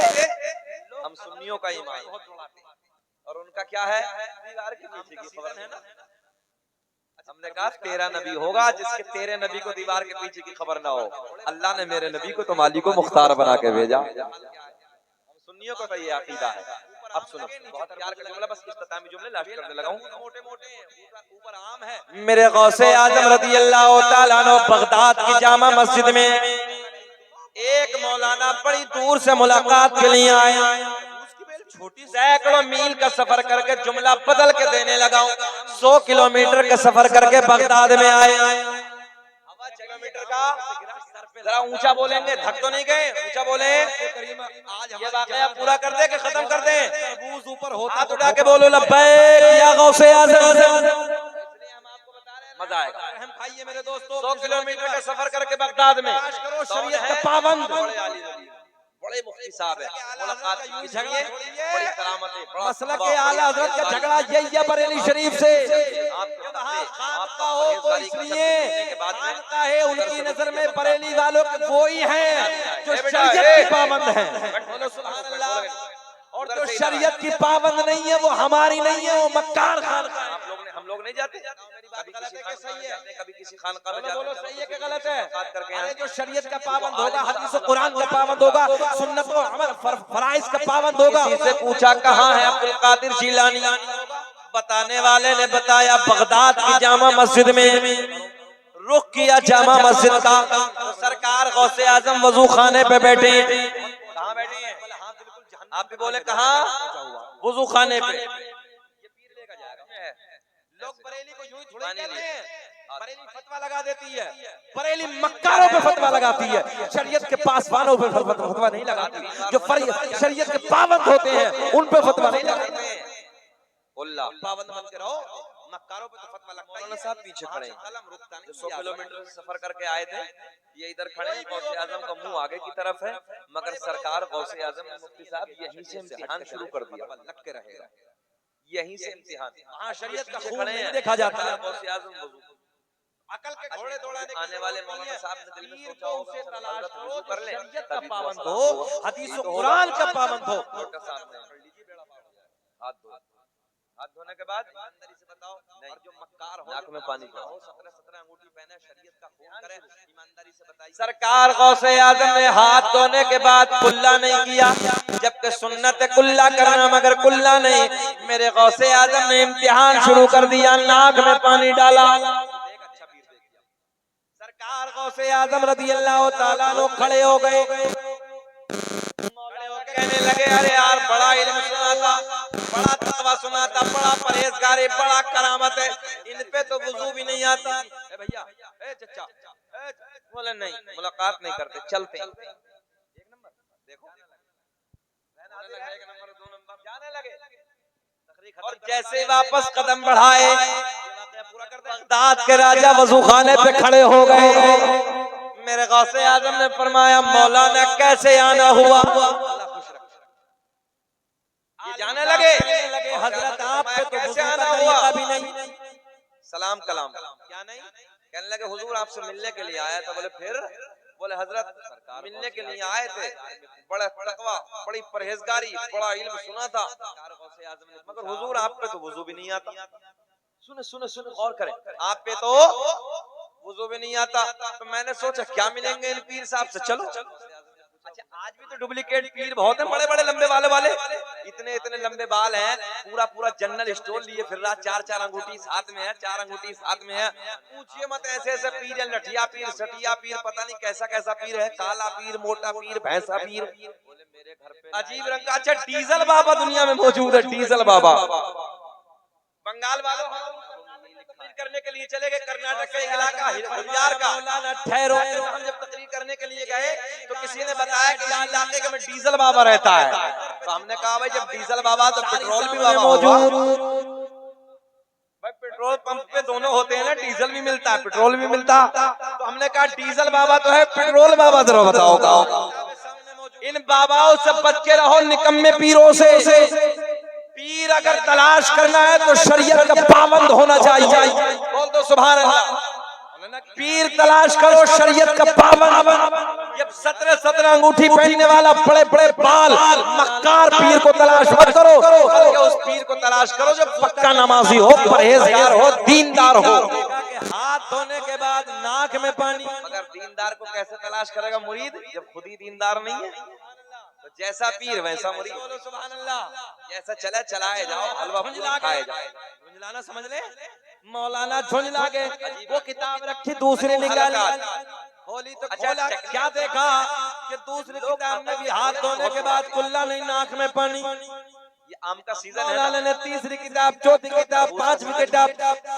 हम सुन्नियों का ईमान और उनका क्या है? दीवार के पीछे की खबर है ना। हमने कहा तेरा नबी होगा जिसके तेरे नबी को दीवार के पीछे की खबर ना हो। अल्लाह ने मेरे नबी को तुम्हारी को मुख्तार बना के भेजा। सुन्नियों का ये अकीदा है। अब सुनो, बहुत प्यार का जुमला, बस इख्तितामी जुमले लास्ट करने लगा हूं। मोटे-मोटे ऊपर आम है। मेरे गौसे आजम रज़ियल्लाहु ताला अन्हु बगदाद की जामा मस्जिद में एक मौलाना बड़ी दूर से मुलाकात के लिए आए। छोटी सैकड़ों मील का सफर करके जुमला बदल के देने लगा हूं। 100 किलोमीटर का सफर करके बगदाद में आए। 1 किलोमीटर का, जरा ऊंचा बोलेंगे, थक तो नहीं गए? ऊंचा बोले। ये वाकया पूरा कर दे कि खत्म कर दे? ऊपर हाथ उठा के बोलो लब्बैक या गौसे आज़म। मजा आएगा। हम खाइए मेरे दोस्तों। 100 किलोमीटर का सफर करके बगदाद में शरीयत का पाबंद बड़े मुफ्ती साहब है, मुलाकात की झगड़े, बड़ी करामतें, मसला के आला हजरत का झगड़ा यही है बरेली शरीफ से। आपका हो तो इसलिए मानता है उनकी नजर में बरेली वालों वो ही हैं जो शरीयत की पाबंद हैं। बोलो सुभान अल्लाह। और जो शरीयत की पाबंद नहीं है वो हमारी नहीं है, वो मक्कार खान का। हम लोग नहीं जाते, कभी किसी खानका में जाते। बोलो सही है कि गलत है? अरे जो शरीयत का पाबंद होगा, हदीस और कुरान का पाबंद होगा, सुन्नत और अमल फराइज का पाबंद होगा। किसी से पूछा कहाँ है अब्दुल कादिर जिलानी? बताने वाले ने बताया बगदाद की जामा मस्जिद में। रुख किया जामा मस्जिद का, तो सरकार गौसे आजम वजू खाने पे बैठे। कहाँ बैठे हैं? आप भी बोले कहाँ? वजू खाने पे। लोग बरेली को यूं ही थोड़ी कहते हैं। बरेली फतवा लगा देती है, बरेली मक्कारों पे फतवा लगाती है, शरीयत के पासवानों पे फतवा नहीं लगाती, जो शरीयत के पाबंद होते हैं उन पे फतवा नहीं लगाते। पाबंद बन के रहो, मक्कारों पे तो फतवा लगता है। मौलाना साहब पीछे खड़े हैं, 100 किलोमीटर सफर करके आए थे, ये इधर खड़े हैं, गौसे आजम का मुंह आगे की तरफ है, मगर सरकार गौसे आजम मुफ्ती साहब यहीं से इम्तिहान शुरू कर दिया, लग के रहेगा यहीं से इम्तिहान। हाँ, शरीयत का खून खड़े नहीं हैं, देखा जाता है। गौसे आजम अकल के घोड़े दौड़ाने आने वाले मौलाना साहब ने दिल में सोचा होगा उसे तलाश करो वुजू कर ले, शरीयत का तभी पाबंद तो हो, हदीस और कुरान का पाबंद हो। डॉक्टर साहब ने हाथ धो, हाथ धोने के बाद ईमानदारी से बताओ, और जो मक्कार हो, नाक में पानी हो, 17 अंगूठी पहने, शरीयत का खून करे, ईमानदारी से बताइए। सरकार गौसे आजम ने हाथ धोने के बाद कुल्ला नहीं किया, जबकि सुन्नत है कुल्ला करना, मगर कुल्ला नहीं। मेरे गौसे आजम ने इम्तिहान शुरू कर दिया, नाक में पानी डाला। सरकार गौसे आजम रज़ी अल्लाह ताला अन्हु खड़े हो गए, कहने लगे अरे यार बड़ा इल्म सुनाता, बड़ा तकवा सुनाता, बड़ा परहेजगार है, बड़ा करामत है, इन पे तो वुजू भी नहीं आता। भैया चचा बोले नहीं, मुलाकात नहीं करते, चलते। एक नंबर देखो, एक नंबर 2 नंबर जाने लगे, और जैसे ही वापस कदम बढ़ाए, बगदाद के राजा वजू खाने पे खड़े हो गए। मेरे गौसे आजम ने फरमाया मौलाना कैसे आना हुआ? ये जाने लगे हजरत आप पे तो कैसे आना हुआ भी नहीं, सलाम कलाम क्या नहीं। कहने लगे हुजूर आपसे मिलने के लिए आया था। बोले फिर? बोले हजरत मिलने के लिए आए थे, बड़ा तकवा, बड़ी परहेजगारी, बड़ा इल्म सुना था, मगर हुजूर आप पे तो वुजू भी नहीं आता। सुने सुने सुने गौर करें, आप पे तो वुजू भी नहीं आता। तो मैंने सोचा क्या मिलेंगे इन पीर साहब से, चलो। अच्छा आज भी तो डुप्लीकेट पीर बहुत हैं, बड़े बड़े लंबे बाल वाले, इतने इतने लंबे बाल हैं, पूरा पूरा जनरल स्टोर लिए फिर रहा, 4 अंगूठी साथ में है, 4 अंगूठी साथ में है। पूछिए मत ऐसे ऐसे पीर है, लठिया पीर, सटिया पीर, पता नहीं कैसा कैसा पीर है, काला पीर, मोटा पीर, भैंसा पीर। बोले मेरे घर पे अजीब रंग का। अच्छा डीजल बाबा दुनिया में मौजूद है, डीजल बाबा। बंगाल वालों करने के लिए चले गए, कर्नाटक का इलाका हरियार का। ठहरो, हम जब तकरीर करने के लिए गए तो किसी ने बताया कि इस इलाके में डीजल बाबा रहता है। तो हमने कहा भाई जब डीजल बाबा तो पेट्रोल भी बाबा मौजूद। भाई पेट्रोल पंप पे दोनों होते हैं ना, डीजल भी मिलता है पेट्रोल भी मिलता। तो हमने कहा डीजल बाबा तो है, पेट्रोल बाबा जरा बताओ। इन बाबाओं से बच के रहो, निकम्मे पीरों से। पीर अगर तलाश करना है तो शरीयत का पाबंद होना चाहिए। बोल दो सुभान अल्लाह। पीर तलाश करो शरीयत का पाबंद। जब 17 अंगूठी पहनने वाला, बड़े बड़े बाल, मक्कार पीर को तलाश मत करो, बल्कि उस पीर को तलाश करो जो पक्का नमाजी हो, परहेजगार हो, दीनदार हो। हाथ धोने के बाद नाक में पानी। मगर दीनदार को कैसे तलाश करेगा मुरीद जब खुद ही दीनदार नहीं है? तो जैसा पीर वैसा मुरीद। सुभान अल्लाह। जैसा चला चलाए जाओ, हलवा खाए जाओ। झुंझलाना समझ ले, मौलाना झुंझला गए, वो किताब रखी दूसरी निकाली, खोली तो खोला, क्या देखा कि दूसरी किताब में भी हाथ धोने के बाद कुल्ला नहीं, नाक में पानी। ये आम का सीजन है। मौलाना ने तीसरी किताब, चौथी किताब, 5वीं किताब,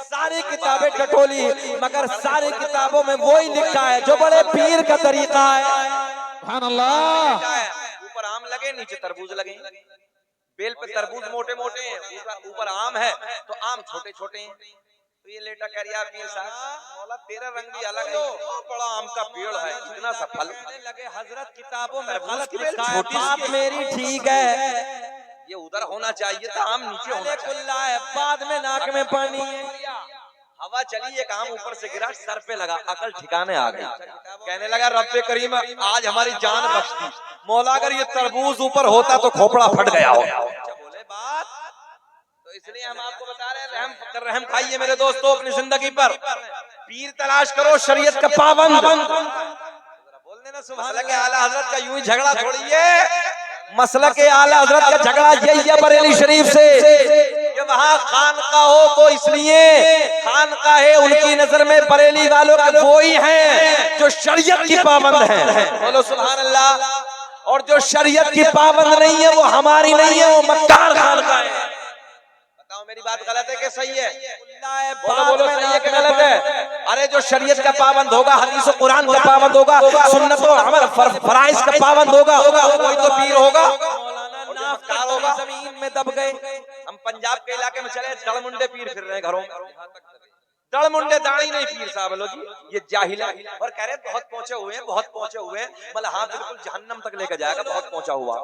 सारी किताबें टटोली, मगर सारी किताबों में वही लिखा है जो बड़े पीर का तरीका है। सुभान अल्लाह। ऊपर आम लगे, नीचे तरबूज लगे। बेल पे तरबूज मोटे मोटे हैं, ऊपर आम है तो आम छोटे छोटे हैं। तो ये लेटा करिया पीर साहब, मौला तेरा रंग भी अलग है, बड़ा आम का पेड़ है, इतना सा फल लगे। हजरत किताबों में गलत लिखा है, बात मेरी ठीक है, ये उधर होना चाहिए था, आम नीचे होना चाहिए है, बाद में नाक में पानी है। हवा चली, एक आम ऊपर से गिरा, सर पे लगा, अकल ठिकाने आ गई। कहने लगा रब्बे करीम आज हमारी जान बच दी, मौला अगर ये तरबूज ऊपर होता तो खोपड़ा फट गया हो। बोले बात तो इसलिए हम आपको बता रहे हैं, रहम खाइए मेरे दोस्तों अपनी जिंदगी पर। पीर तलाश करो शरीयत का पाबंद। बोल देना सुभान अल्लाह। आला हजरत का यूं ही झगड़ा छोड़िए, मसला के आला हजरत का झगड़ा यही है बरेली शरीफ से कि वहाँ खानका हो तो इसलिए खानका है, उनकी नजर में बरेली वालों का वो ही है जो शरीयत की पाबंद है। बोलो सुभान अल्लाह। और जो शरीयत की पाबंद नहीं है वो हमारी नहीं है, वो मक्कार खानका है। बताओ मेरी बात गलत है कि सही है? बोलो बोलो, सही है कि गलत है? अरे जो शरीयत का पाबंद होगा, हदीस और कुरान का पाबंद होगा, सुन्नत और अमल फराइज का पाबंद होगा, वही तो पीर होगा। होगा जमीन में दब गए। हम पंजाब के इलाके में चले, दड़मुंडे पीर फिर रहे हैं घरों में। दड़मुंडे दाढ़ी नहीं पीर साहब लो जी, ये जाहिल है। और कह रहे बहुत पहुंचे हुए हैं, बहुत पहुंचे हुए हैं, मतलब हाँ बिल्कुल जहन्नम तक लेकर जाएगा, बहुत पहुंचा हुआ।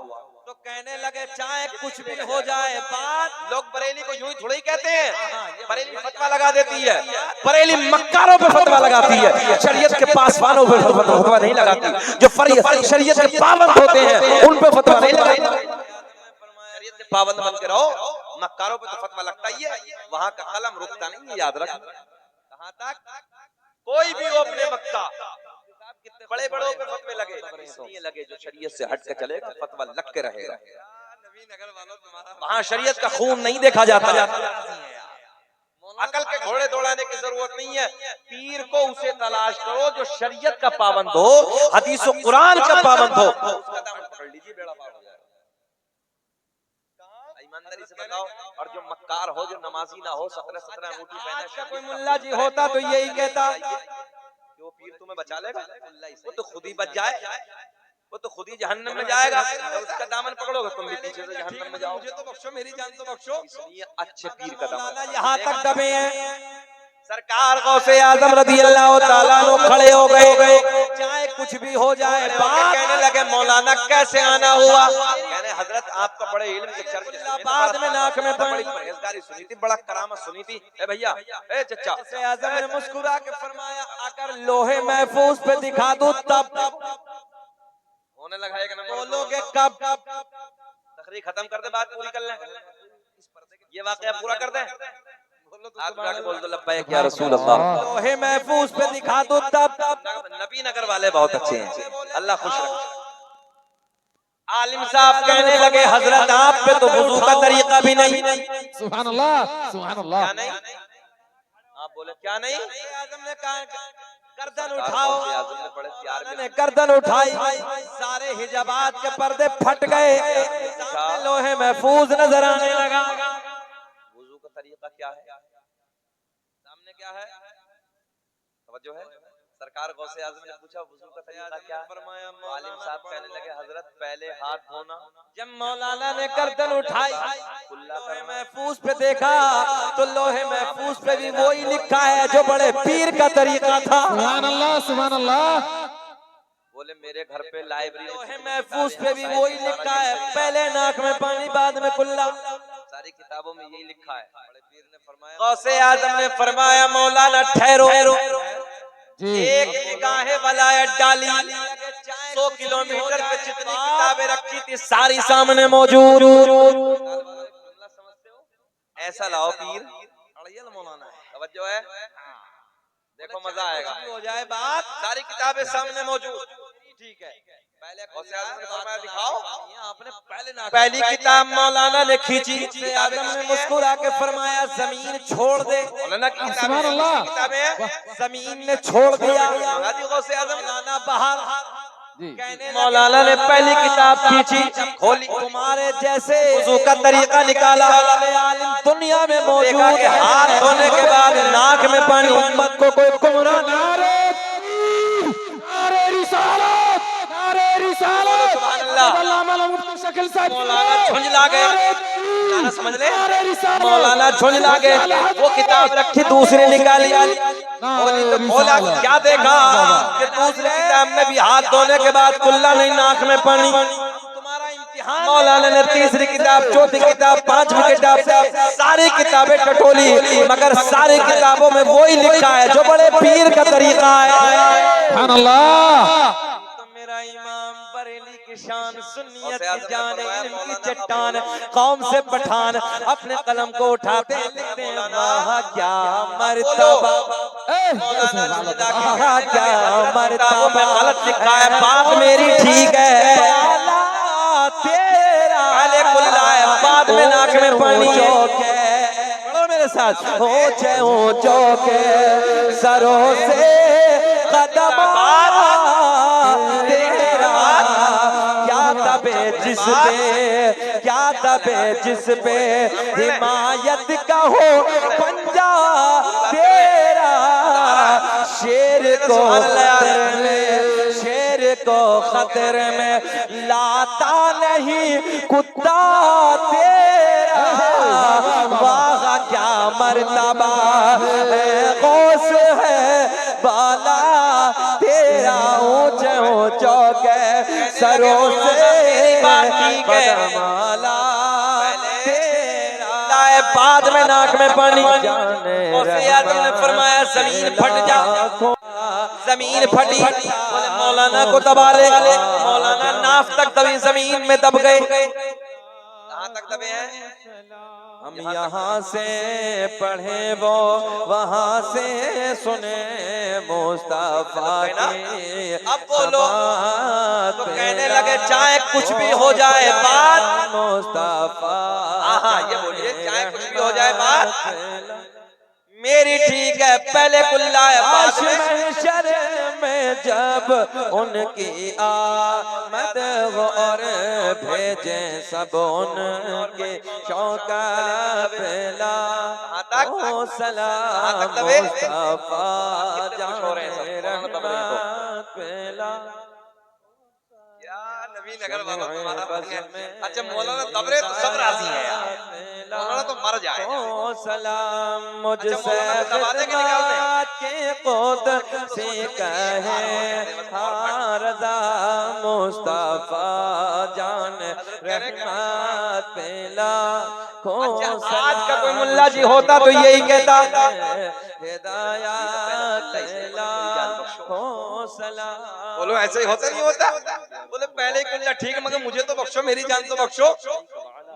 तो कहने लगे चाहे कुछ भी हो जाए बात, लोग बरेली को यूं ही थोड़ी कहते हैं। बरेली फतवा लगा देती है, बरेली मक्कारों पे फतवा लगाती है, शरीयत के पासवानों पे फतवा नहीं लगाती। जो शरीयत के पाबंद होते हैं उन पे फतवा नहीं लगाती। शरीयत के पाबंद बन के रहो, मक्कारों पे तो फतवा लगता ही है, वहां का कलम रुकता नहीं है, याद रख। कहां तक कोई भी हो अपने मक्का, कितने बड़े बड़ों पे फतवे लगे, इसलिए लगे जो शरीयत से हट के चलेगा फतवा लग के रहेगा। वहां शरीयत का खून नहीं देखा जाता। अकल के घोड़े दौड़ाने की जरूरत नहीं है, पीर को उसे तलाश करो जो शरीयत का पाबंद हो, हदीस और कुरान का पाबंद हो, उसका दामन पकड़ लीजिए, बेड़ा पार हो जाएगा। ईमानदारी से बताओ। और जो मक्कार हो, जो नमाजी ना हो, 17 अंगूठी पहने, कोई मुल्ला जी होता तो यही कहता वो पीर तुम्हें बचा लेगा, वो तो खुद ही बच जाए, वो तो खुद ही जहन्नम में जाएगा। उसका दामन पकड़ोगे तुम भी पीछे से जहन्नम में जाओगे। मुझे तो बख्शो, मेरी जान तो बख्शो। इसलिए अच्छे पीर का दामन यहाँ तक दबे हैं। सरकार गौसे आजम रज़ी अल्लाह ताला अन्हु खड़े हो गए, चाहे कुछ भी हो जाए। कहने लगे मौलाना कैसे आना हुआ? कहने हजरत आपका बड़े इल्म के चर्चे सुने, बाद में नाक में बड़ी परहेजगारी सुनी थी, बड़ा करामत सुनी थी। ए भैया, ए चचा, आजम ने मुस्कुरा के फरमाया अगर लोहे महफूज पे दिखा दूं तब होने लगा है कि ना? बोलोगे कब? तकरीर खत्म कर दे, बात पूरी कर लें, ये वाकया पूरा कर दें। बोल दो लब्बैक या रसूल अल्लाह। लोहे महफूज पे दिखा दो तब। नबी नगर वाले बहुत अच्छे हैं, अल्लाह खुश रखे। आलिम साहब कहने लगे हजरत आप पे तो वुजू का तरीका भी नहीं। सुभान अल्लाह, सुभान अल्लाह। क्या नहीं? आप बोले क्या नहीं? आजम ने कहा गर्दन उठाओ, ने गर्दन उठाई, सारे हिजाबात के पर्दे फट गए, लोहे महफूज नजर आने लगा। वुजू का तरीका क्या है? सामने क्या है? तवज्जो है? सरकार गौसे आज़म ने पूछा वुजू का तरीका क्या है? फरमाया आलिम साहब कहने लगे हजरत पहले हाथ धोना। जब मौलाना ने गर्दन उठाई, लोहे महफूज पे देखा तो लोहे महफूज पे भी वही लिखा है जो बड़े पीर का तरीका था। सुभान अल्लाह, सुभान अल्लाह। बोले मेरे घर पे लाइब्रेरी लोहे महफूज पे भी वही लिखा है, पहले नाक में पानी बाद में कुल्ला, सारी किताबों में यही लिखा है। बड़े पीर ने फरमाया, गौसे आज़म ने फरमाया मौलाना ठहरो, एक निगाहे वलायत डाली, 100 किलोमीटर पे जितनी किताबें रखी थी सारी सामने मौजूद। समझते हो? ऐसा लाओ पीर, मौलाना तवज्जो है, देखो मजा आएगा। हो जाए बात, सारी किताबें सामने मौजूद, ठीक है। पहले दिखाओ, आपने पहली किताब मौलाना ने खींची, आदम ने मुस्कुरा के फरमाया जमीन छोड़ दे। मौलाना की किताबें जमीन ने छोड़ दिया, मौलाना बाहर। मौलाना ने पहली किताब खींची, खोली, तुम्हारे जैसे वुजू का तरीका निकाला, आलिम दुनिया में मौजूद है। हाथ धोने के बाद नाक में पानी, उम्मत को कोई गुमराह नारे रिसालत, नारे रिसालत। सुभान अल्लाह। शकील साहब मौलाना झुंझला गए, मौलाना समझ ले, मौलाना झुंझला गए। वो किताब रखी, दूसरी निकाली, तो बोला क्या देखा कि दूसरी किताब में भी हाथ धोने के बाद कुल्ला नहीं, नाक में पानी। तुम्हारा इम्तिहान। मौलाना ने तीसरी किताब, चौथी किताब, पांचवी किताब से सारी किताबें टटोली, मगर सारी किताबों में वही लिखा है जो बड़े पीर का तरीका है। सुभान अल्लाह। तो मेरा इमाम बरेली की शान, सुन्नियत की जान, इल्म की चट्टान, कौम से पठान, अपने कलम को उठाते लिखते हैं वाह क्या मर्तबा, वाह क्या मर्तबा। गलत लिखा है, बात मेरी ठीक है, तेरा पहले कुल्ला है बाद में नाक में पानी है। पढ़ो मेरे साथ, हो चौके सरों से कदम तेरा क्या दबे जिस पे, क्या दबे जिस पे हिमायत का हो पंजा तेरा। शेर को खतरे में, शेर को खतरे में लाता नहीं कुत्ता तेरा। वाह क्या मर्तबा है, गौस है बाला तेरा, ऊंचे ऊंचो के सरों से बदमाला तेरा। बाद में नाक में पानी। गौसे आजम ने फरमाया जमीन फट जा, जमीन फटी, बोले मौलाना को दबा ले। मौलाना नाफ तक दबी, जमीन में दब गए। कहाँ तक दबे हैं? हम यहाँ से पढ़े वो वहाँ से सुने मुस्तफा की। अब बोलो तो कहने लगे चाहे कुछ भी हो जाए बात मुस्तफा। हाँ ये बोलिए, चाहे कुछ भी हो जाए बात मेरी ठीक है, पहले कुल्ला है बाद में। महशर में जब उनकी आमद और भेजे सब उनके शौका पेला। ओ सलाम मुस्तफा जाने रहमत पेला। नबी नगर वालों तुम्हारा बन गया। अच्छा मौलाना दबरे तो सब राजी है यार, मौलाना तो मर जाए। ओ सलाम मुझसे अच्छा, खिदमत के खुद से कहे हाँ रज़ा मुस्तफा जान रहमत पेला। अच्छा, आज का कोई मुल्ला जी होता तो यही कहता हिदायत पेला। बोलो ऐसे ही होता नहीं होता? बोले पहले कुल्ला ठीक, मगर मुझे तो बख्शो, मेरी जान तो बख्शो।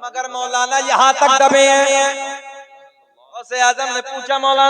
मगर मौलाना यहाँ तक दबे हैं। गौसे आजम ने पूछा मौलाना